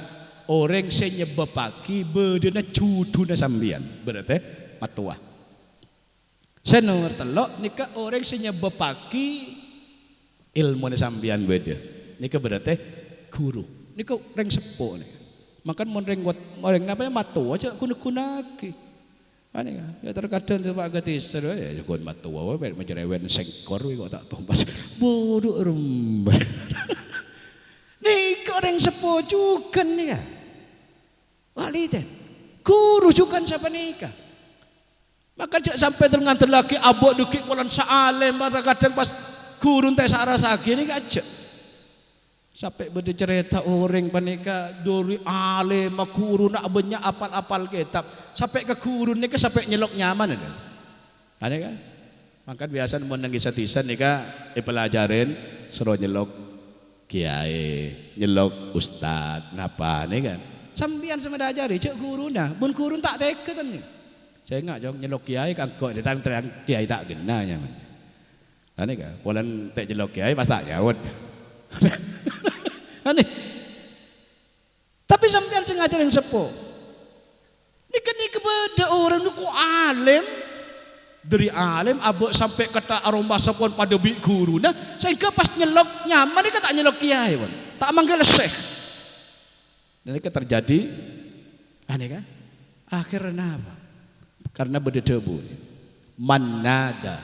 B: orang senyebepaki bedena cuduna sambian berarti matua. Saya nomor 3 nika orang senyebepaki ilmu sambian beda. Nika berarti guru. Nika orang sepuh nih. Makan orang namanya matua aja kuna-kunaki. Aneh ya terkadang tu Pak Gatis ya kon matua wae menjerewen sengkor kok tak tompas bodoh rembat. Nih orang sepuh juga nih ya. Waliden guru juga siapa nikah. Maka cak sampai dengan terlaki abok dukik bulan saalem kadang pas guru teh sarasa gini aja. Sampai beda cerita orang panika duri alim guru nak banyak apal-apal kitab sampai ke guru nika sampai nyelok nyaman ada. Ada kan? Maka biasa mau nangis satisan nika pelajarin seru nyelok kiai, nyelok ustad, napa nih kan? Sambian sama diajari cek guru nah, bun guru tak teke kan nih. Saya enggak jauh nyelok kiai kangkok datang terang kiai tak gena nyaman. Aneh kan? Polan tak nyelok kiai pas tak jawab. Aneh. Tapi sampean sengaja yang sepuh. Nika beda orang niku alim. Dari alim abok sampai kata aroma sapon pada bi guru. Nah, sehingga pas nyelok nyaman nika tak nyelok kiai pun. Tak manggil syekh. Dan nika terjadi aneh kan? Akhirnya apa? Karena beda debu. Manada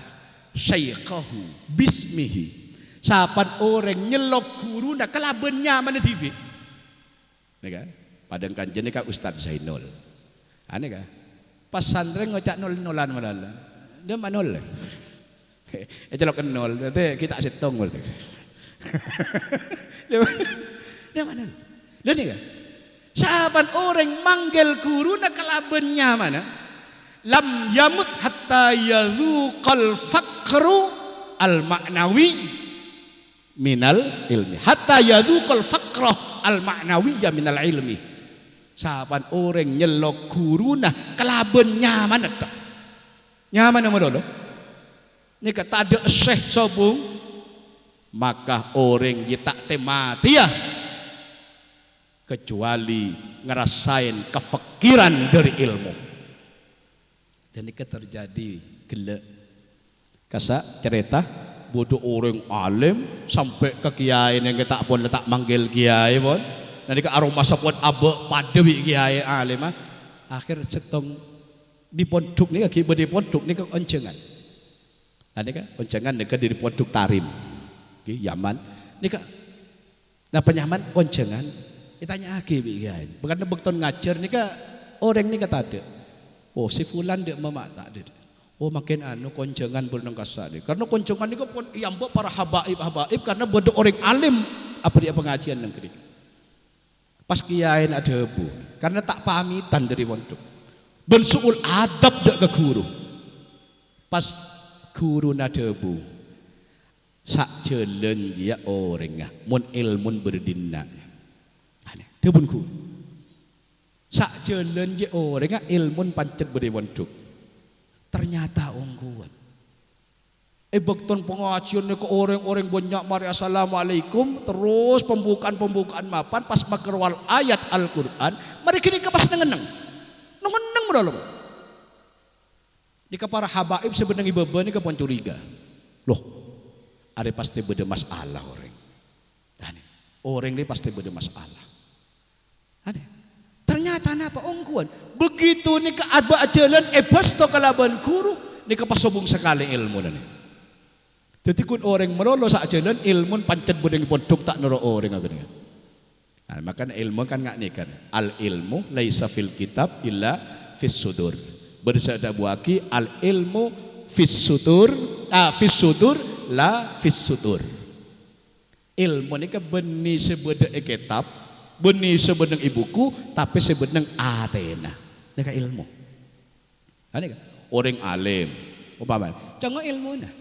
B: syaikhahu bismihi. Sapan orang nyelok guru nak kelabennya mana tibi, nih kan? Padahal kan jenis kan Ustadz Zainul, aneh kan? Pas santren ngocak nol-nolan malah, dia mana nol? Celok nol, nanti kita setong berarti. Dia mana? Dia nih kan? Sapan orang manggil guru nak kelabennya mana? Lam yamut hatta yadzuqal faqru al maknawi minal ilmi hatta yadzuqal faqrah al ma'nawiyya minal ilmi. Saban orang nyelok guruna kelaben nyaman tak nyaman nama dulu ini kata ada syekh sobung maka orang tak temati ya kecuali ngerasain kefikiran dari ilmu. Dan ini terjadi gelek kasa cerita bodoh orang alim sampai ke kiai yang kita pun letak manggil kiai pun nanti ke aroma sapot abek pada kiai alim akhir setong di pondok ni kaki di pondok ni ke oncengan nanti kan oncengan dekat di pondok Tarim di Yaman ni ke nah penyaman oncengan ditanya lagi kiai bukan bekton ngajar ni ke orang ni kata ada oh si fulan dia mamak tak ada. Oh makin anu koncengan bernang kasar. Karena koncengan itu pun yang buat para habaib karena bodoh orang alim apa dia pengajian yang kering. Pas kiai ada debu karena tak pamitan dari pondok. Bensuul adab dak ke guru. Pas guru na debu. Sak jelen dia orang mun ilmun berdina. Aneh. Debun guru. Sak jelen dia orang ilmun pancet beri pondok. Ternyata ungguan. Bekton pengajian ni ke orang-orang banyak mari assalamualaikum terus pembukaan mapan pas makerwal ayat Al-Quran mari kini ke pas nengeneng berlalu. Jika para habaib sebenarnya beban ni ke pun curiga. Loh, ada pasti beda masalah orang. Orang ni pasti beda masalah. Ada. Ternyata apa ungguan begitu ni ke adba jalan ebas to kalaban guru ni ke pasobung sekali ilmu dan ni. Jadi kun orang merolo sak jalan ilmu pancet bodeng pondok tak noro orang agak ni. Nah, maka ilmu kan ngak ni kan al ilmu laisa fil kitab illa fis sudur. Bersada buaki al ilmu fis sudur la fis sudur. Ilmu ni ke benih sebeda kitab Benih sebeneng ibuku tapi sebeneng Athena. Nek ilmu. Ane kan orang alim umpama. Jangan ilmu nah.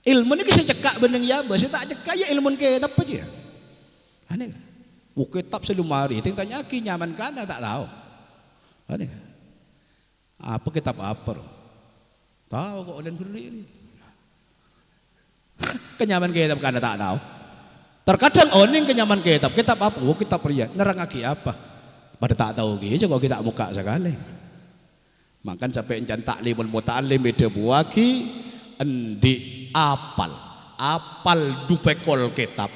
B: Ilmu ni kisah cekak beneng ya, saya tak cekak ya ilmu kitab aja. Ane kan. Kitab selumari, tanya ki nyaman kana tak tahu. Ane kan. Apa kitab apa? Tahu kok olen berdiri. Kenyaman kitab kana tak tahu. Terkadang oning kenyaman kitab apa? Kitab pria. Nerangaki apa? Pada tak tahu gitu kok kita muka sekali. Makan sampai encan taklimul muta'allim beda buaki endi apal dupekol kitab,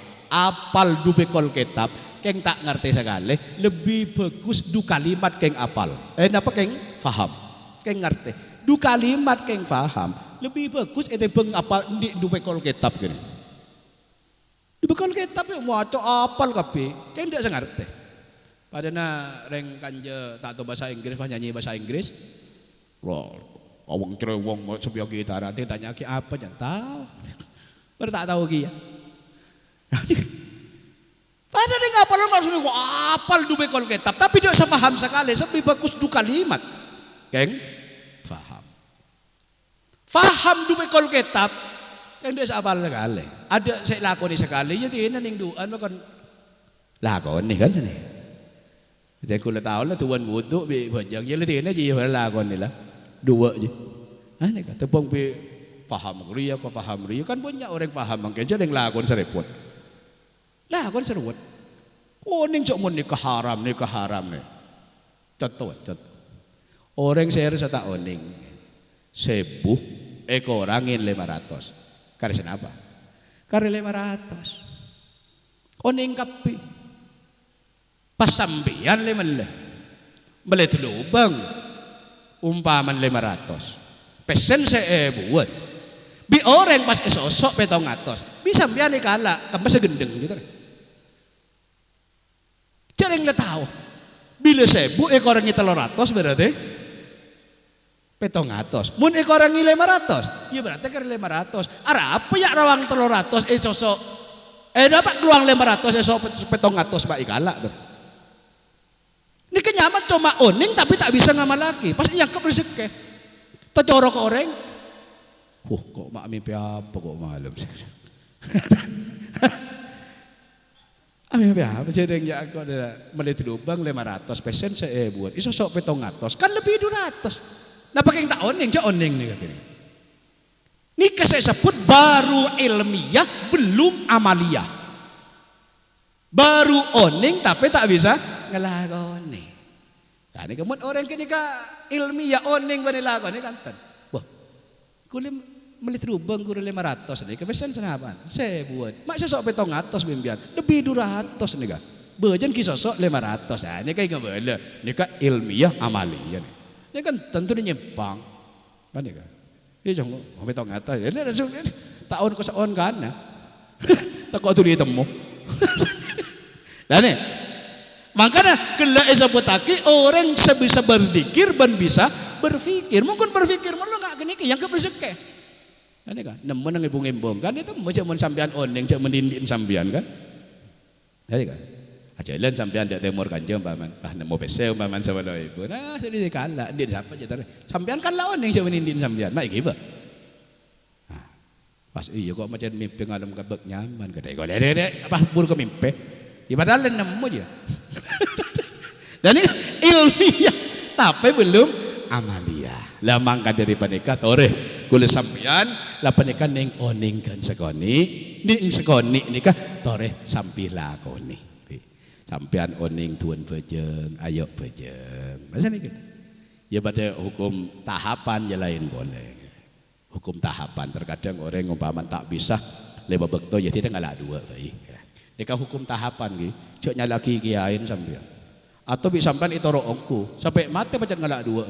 B: keng tak ngerti sekali, lebih bagus du kalimat keng apal. Apa keng faham? Keng ngerti. Du kalimat keng faham, lebih bagus beng apal endi dupekol kitab gini. Dupekol kitab yo maca apal kabeh, keng ndak ngerti. Padahal reng kanja tak tahu bahasa Inggris, nyanyi bahasa Inggris. Loh, awang cerewong sebiar gitar nanti tanya ki apa jangan tahu. Baru tak tahu ki ya. Padahal dia ngapal langsung kok apal du bekol kitab, tapi dia paham sekali, lebih bagus du kalimat. Keng faham. Faham du bekol kitab, keng dia apal sekali. Ada saya lakoni sekali, jadi ini ning duan makan lakoni kan sini. Jadi kalau tahu lah tuan wudhu bi bajang je letih ni je lakon ni lah. Dua je. Ane kan tepung pi faham ria ko faham ria kan banyak orang faham mangke je yang lakon serepot. Lakon serepot. Oh ning cok mun ni haram ni. Contoh. Orang share sata oning. Sebuh ekorangin 500. Kare senapa? Kare 500. Oning kapi. Pasambian le mele lubang. Umpaman 500 pesen saya buat bi orang pas esosok petong atos bisa biar kala kembali segendeng gitu jarang le tahu bila sebu ekorangi 300 berarti petong atos mun ekorangi 500 ya berarti kan 500 ara apa ya rawang 300 esosok dapat keluang 500 esosok petong atos ba ikala tuh. Ini kenyaman cuma oning tapi tak bisa ngamal lagi. Pasti yang rezeki. Tercorok ke orang. Kok mak mimpi apa kok malam sih? Mimpi apa? Jadi yang aku ada melihat lubang 500 pesen saya buat. Iso sok petong atos kan lebih 200. Nah pakai yang tak oning, cak oning nih kaki. Ini saya sebut baru ilmiah belum amaliyah. Baru oning tapi tak bisa ngelakoni. Nah ini kemudian orang kini ka ilmiah oning bani lakoni kanten. Wah, kulim melit rubang guru 500 nih. Kepesan senapan. Saya buat. Mak sosok petong atos bimbian. Lebih 200 nih ka. Bejan kisosok 500. Nah ini kayak nggak boleh. Ini ka ilmiah amaliyah nih. Ini kan tentu ini nyempang. Kan ini kan. Ini jangan petong atos. Ini langsung tahun ke seon kan. Tak kau tuh ditemu. Dan nih, makanya kelak esapotaki orang sebisa berzikir dan bisa berfikir. Mungkin berfikir malah nggak gini yang keberseke. Ini kan, nemen yang ibu-ibu kan itu macam sambian oning, macam mendindin sambian kan. Ini kan, ajalan sambian dari timur kanjeng paman, nemu pesel paman sama ibu. Nah jadi kalah, dia siapa aja tadi. Sambian kan lah oning, macam mendindin sambian, mak ibu. Pas iya kok macam mimpi ngalam kabek nyaman kedai kok dek apa buruk mimpi ya padahal nemu aja dan ini ilmiah tapi belum amaliyah lah mangka dari panika tore kule sampean lah panika ning oning kan sekoni ning sekoni nikah tore sampi lakoni sampean oning tuan bejeng ayo bejeng masa nih ya pada hukum tahapan ya lain boleh. Hukum tahapan terkadang orang umpaman tak bisa leba bekto ya tidak ngalah dua baik. Nika hukum tahapan gitu, cok nyalaki kiain sambil. Atau bisa sampai itu roongku sampai mati macam ngalah dua.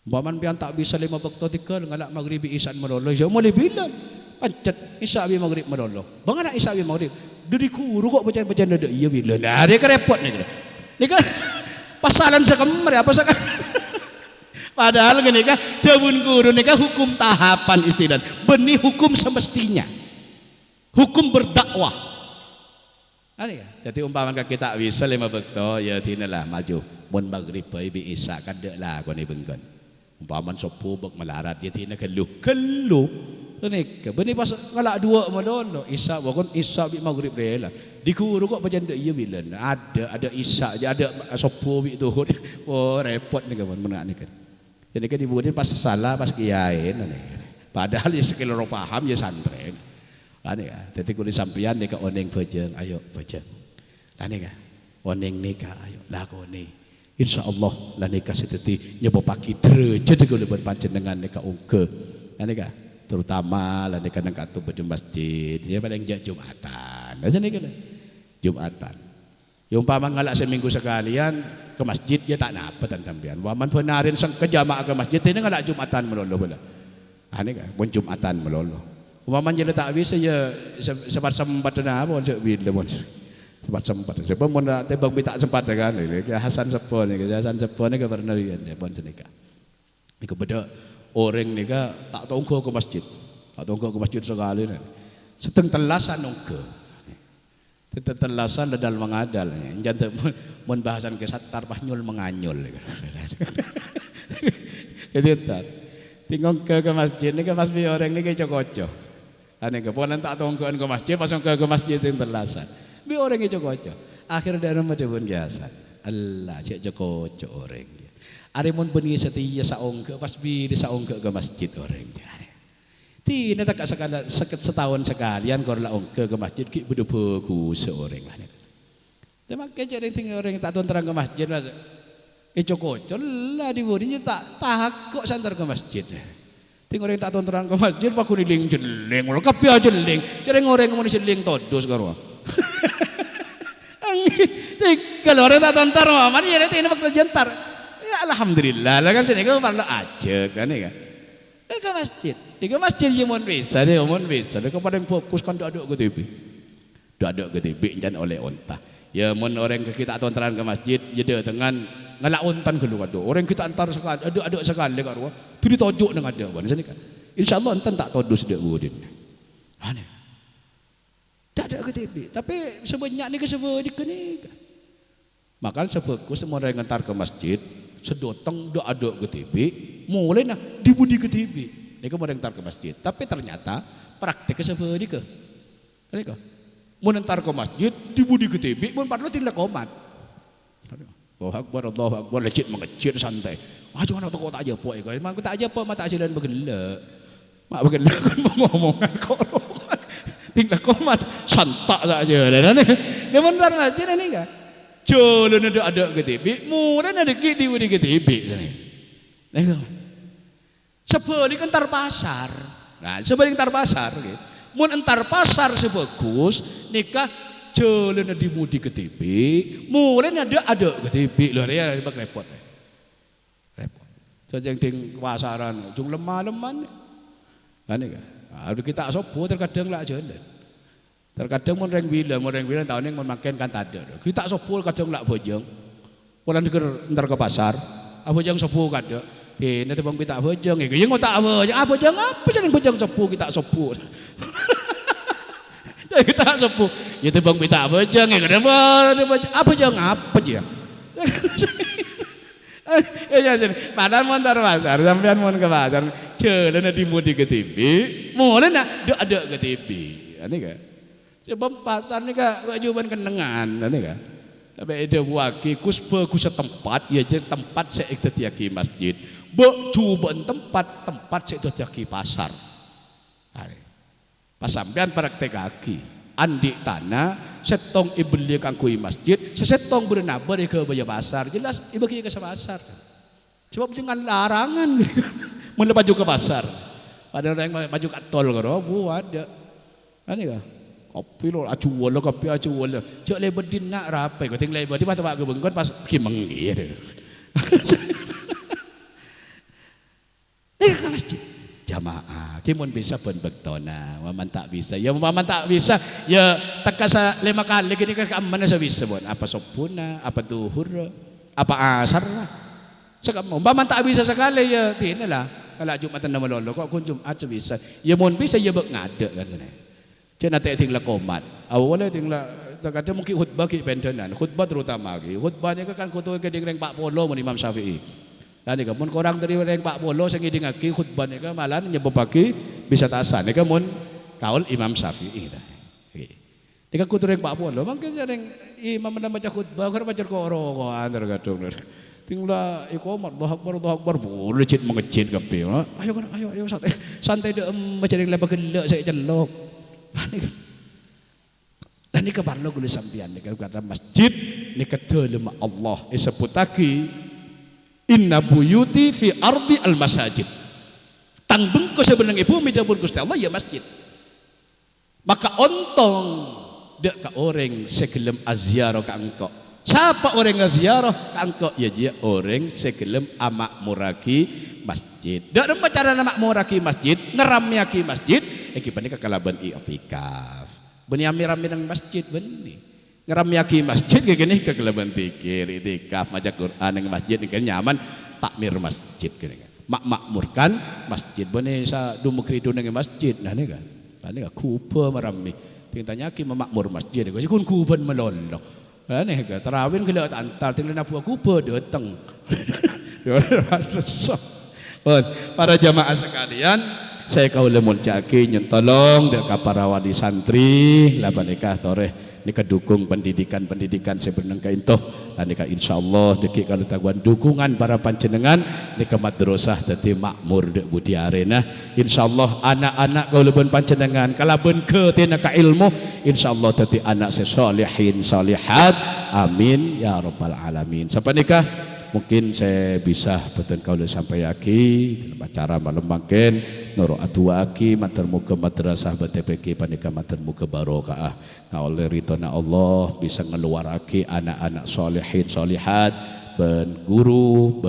B: Umpaman pian tak bisa leba bekto tiga ngalah maghribi isan melolo. Jauh mulai bilang pancet isya bi maghrib melolo. Bagaimana isya bi maghrib? Dari kuru kok baca-baca ada iya bilang. Nah dia kerepot nih. Nika pasalan sekemar apa sekarang? Padahal gini kan jabun guru ini kan hukum tahapan istilah benih hukum semestinya hukum berdakwah Ani ka. Jadi umpaman ka kita bisa lima bekto ya tinalah maju. Mun maghrib bae bi isa kadek lah ko ni bengkon. Umpaman sopo bek melarat ya tina keluh. Ini beni pas ngalak dua malolo isa bakon isa bi maghrib rela. Dikuru kok pajan dak iya bilen. Ada isa aja ada sopo bi tuhur. Oh repot ni kawan menak ni kan. Jadi kan dibuat pas salah pas kiyain padahal ya sekilo paham ya santren. Ane ka. Dadi kuli sampeyan nek oneng bojeng ayo bojeng. Ane ka. Oneng nikah ayo lakoni. Insyaallah la nikah sedeti nyebopaki derajat kuli panjenengan nek ungke. Ane ka. Terutama lah nek nang katu di masjid ya paling jak Jumatan. Aja nih kan. Jumatan. Ya umpama ngalak seminggu sekalian ke masjid ya tak napatan sampean. Waman penarin sang ke jamaah ke masjid ini ngalak Jumatan melolo pula. Ane ka, mun Jumatan melolo. Umpama jadi tak bisa ya sempat sempat na apa cek bila mun. Sempat. Sebab mun tebang minta sempat sekali. Hasan Sepo ni, Hasan Sepo ni ke pernah bian Sepo senika. Iku beda orang ni ka tak tongko ke masjid. Tak tongko ke masjid sekali ni. Seteng telasan nongko. Telasan dadal mengadal. Jangan mun bahasan kesatar pah nyul menganyul. Jadi tar. Tinggal ke masjid ni ke masjid orang ni ke cokoco. Ane ke ponan tak tongkoan ke masjid pasang ke masjid yang telasan. Bi orang ke cokoco. Akhir dari rumah dia pun biasa. Allah cek cokoco orang. Are mun benih setia saongke pas bi di saongke ke masjid orang. Tina tak setahun sekalian kau lah ongke ke masjid ki bedu bagus seorang lah. Dia makai cari tinggal orang tak tuan terang ke masjid lah. Cokocol lah di bodinya tak kok santar ke masjid. Tinggal orang tak tuan terang ke masjid pak kuniling jeling, kapi aja jeling. Cari orang mau jeling todos karo. Kalau orang tak tuan terang, mana ya ini waktu jentar. Ya alhamdulillah lah kan sini kau parlo aja kan ya kan. Ke masjid. Ke masjid je mon bisa dia mon bisa. Dia paling fokus kan duduk ke TV. Duduk ke TV jangan oleh onta. Ya mon orang kita tontonan ke masjid ya dia dengan ngalak ontan keluar do. Orang kita antar sekali ada sekali karo. Tu ditojuk nang ada ban sini kan. Insyaallah entan tak todus dia budin. Ane. Tak ada ke TV. Tapi sebanyak ni ke sebanyak ni. Maka sefokus semua orang ngantar ke masjid sedotong do ada ke TV. Mulai nah dibudi ke TV. Ini mau ntar ke masjid. Tapi ternyata prakteknya seperti ke. Ini kau. Mau ntar ke masjid dibudi ke TV. Mau padahal tidak komat. Allahu Akbar. Lecit mengecil santai. Jangan aku tak aja po. Memang aku tak aja po. Mata asilan bergelak. Mak bergelak kan ngomongan kau. Tinggal komat santak saja. Dia bentar masjid ini kan. Jalan ada ke TV. Mulai ada dibudi ke TV. Nego. Sebalik entar pasar. Nah, sebalik entar pasar gitu. Mun entar pasar sebagus nikah jalan dimudi ke TV, mulai ada ke TV lho ya repot. Repot. Sajeng ting pasaran jung lemah-leman. Kan nika. Ada kita sopo terkadang lah jalan. Terkadang mun reng bilang tahun ini memakan kan tak ada. Kita sopo kadang lah bojong. Pulang entar ke pasar, bojong sopo kada. Nanti bang kita bojong, ya nggak tak bojong apa sih bojong sepuh kita sepuh, jadi kita sepuh, itu bang kita bojong, ya kenapa bojong apa sih ya? Ya jadi, padahal mau ntar pasar, sampean mau ke pasar, jalan di mudi ke TV, mulai nak ada ke TV, ini kan, sebab pasar ni kan wajiban kenangan, ini kan. Tapi ada waki kuspe tempat, ya jadi tempat saya ikut masjid. Coba tempat saya ikut pasar. Pas sampean praktek kaki, andi tanah, setong ibeli kangkui masjid, sesetong bernabar ke baya pasar. Jelas ibu ke pasar. Sebab jangan larangan, mau maju ke pasar. Ada orang yang maju ke tol karo, ada. Ani kah? Kopi lo kopi acuwala. Cak lebar din nak rapai. Kau tinggal lebar di mata pak kebengkon pas kimengi. Ke masjid jamaah. Kimun bisa pun bektona. Waman tak bisa. Ya waman tak bisa. Ya takasa 5 kali gini ke keamanan saya bisa pun. Apa sopuna, apa duhur, apa asar. Sekarang waman tak bisa sekali ya tinalah. Kalau Jumatan nama lolo kok kun Jumat bisa. Ya mun bisa ya bek ngade kan. Jangan nanti tinggal komat. Awalnya tinggal Kadang mungkin khutbah ki pendenan, khutbah terutama ki. Khutbahnya kan kutu ke ding reng 40 mun Imam Syafi'i. Kan iki mun korang dari reng 40 sing ngidingake khutbahnya ka malah nyebabake bisa tasan nika mun kaul Imam Syafi'i dah. Nika kutu reng 40 mangke reng imam baca khutbah kan baca korokoan tergadung. Tinggal iqamah Allahu Akbar boleh cit mengecit kabeh. Ayo santai deh baca reng lepa gelek saya celok. Dan ini keparlo gula sampian ini kata masjid ini kedalam Allah disebutake inna buyuti fi ardi al masajid tangbeng ko sebenarnya bumi dapur Gusti Allah ya masjid maka ontong dek ka orang segelem aziarah ka engkau siapa orang aziarah ka engkau ya dia orang segelem amak muraki masjid dek rumah cara amak muraki masjid ngeramiaki masjid iki panika kalaban i'tikaf beni amir-amir nang masjid beni ngeramiaki masjid kayak gini kegelaban pikir itikaf maca Quran nang masjid ini nyaman takmir masjid gini makmurkan masjid beni sa dumuk ridu nang masjid nah ini kan kuba marami tanya ki memakmur masjid ko kun kuban melolok nah ini kan tarawih kena antar tinggal nak buat kuba datang para jamaah sekalian saya kau lemul caki nyentolong dek para wali santri lapan nikah toreh nikah dukung pendidikan sebenarnya itu dan nikah insyaallah deki kalau taguan dukungan para panjenengan nikah madrasah dadi makmur dek budi arena insyaallah anak-anak kau leben panjenengan kalaben ke tina ka ilmu insyaallah dadi anak sesolihin solihat amin ya rabbal alamin sampai nikah mungkin saya bisa betul kau sampai dalam acara malam makin noro atuaki mater muka madrasah BTPK panika mater muka barokah kau ridona Allah bisa ngeluarake anak-anak solehin solihat ben guru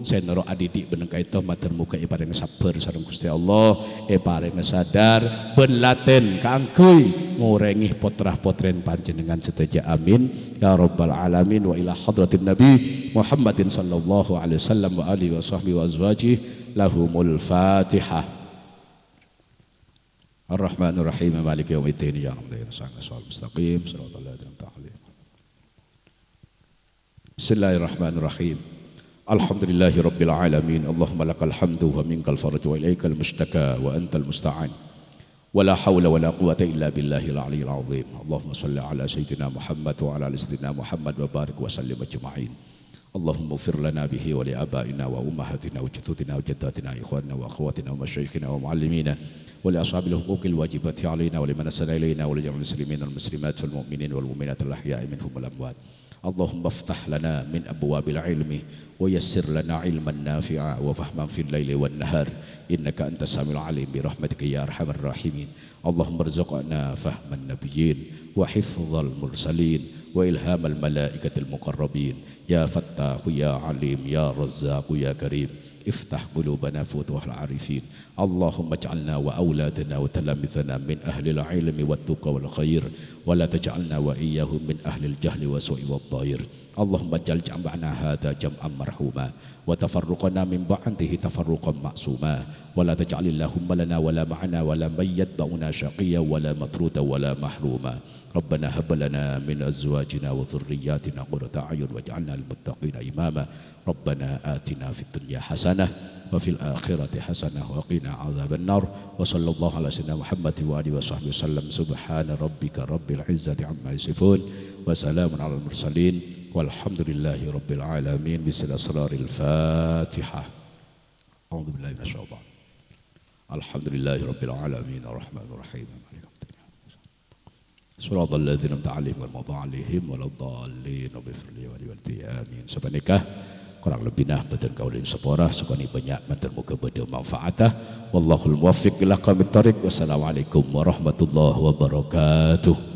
B: saya noro adidik beneng kaito mater muka ipareng sabar sareng Gusti Allah ipareng sadar ben laten kaangkuy ngurengi potrah-potren panjenengan seteja amin ya rabbal alamin wa ila hadratin nabi Muhammadin sallallahu alaihi wasallam wa alihi wa sahbihi wa azwajihi lahumul fatihah ar-rahmanir rahim maliki yaumiddin ya rabbil alamin mustaqim shiratal ladzina an'amta alaihim bismillahirrahmanirrahim alhamdulillahi rabbil alamin allahumma lakal hamdu wa minkal farju wa ilaikal mustaka wa antal musta'an wala hawla wala quwwata illa billahil aliyyil azim allahumma shalli ala sayyidina Muhammad wa ala ali sayyidina Muhammad wa barik wa sallim ajma'in Allahumma ufir lana bihi wa li abaina wa ummahatina wa jaddatina wa jaddatina ikhwanina wa akhwatina wa masyayikhina wa muallimina wa li ashabil huquqil wajibati alaina wa liman asana ilaina wa li jami'il muslimin wal muslimat wal mu'minin wal mu'minat al ahya'i minhum wal amwat Allahumma aftah lana min abwabil ilmi wa yassir lana ilman nafi'a wa fahman fil laili wan nahar innaka antas samiul alim bi rahmatika ya arhamar rahimin Allahumma arzuqna fahman nabiyyin wa hifdzal mursalin wa ilhamal malaikatil muqarrabin يا فتاح يا عليم يا رزاق يا كريم افتح قلوبنا فتوح العارفين اللهم اجعلنا وأولادنا وتلامذنا من أهل العلم والتقى والخير ولا تجعلنا وإياهم من أهل الجهل والسوء والضير اللهم اجعل جمعنا هذا جمعا مرحوما وتفرقنا من بعده تفرقا معصوما ولا تجعل اللهم لنا ولا معنا ولا من يتبعنا شقيا ولا مطرودا ولا محروما ربنا هب لنا من أزواجنا وذرياتنا قرة أعين واجعلنا للمتقين إماما ربنا آتنا في الدنيا حسنة وفي الآخرة حسنة وقنا عذاب النار وصلى الله على سيدنا محمد وآله وصحبه وسلم سبحان ربك رب العزة عما يصفون وسلام على المرسلين والحمد لله رب العالمين بسم أسرار الفاتحة أعوذ بالله من الشيطان الحمد لله رب العالمين الرحمن الرحيم صراط الذين أنعمت عليهم غير المغضوب عليهم ولا الضالين وبفر لي ولوالدي آمين. Sampai nikah kurang lebih nah betul kaulin sepora sukani banyak matur muga bade manfaatah wallahul muwaffiq ila qamit thariq wassalamualaikum warahmatullahi wabarakatuh.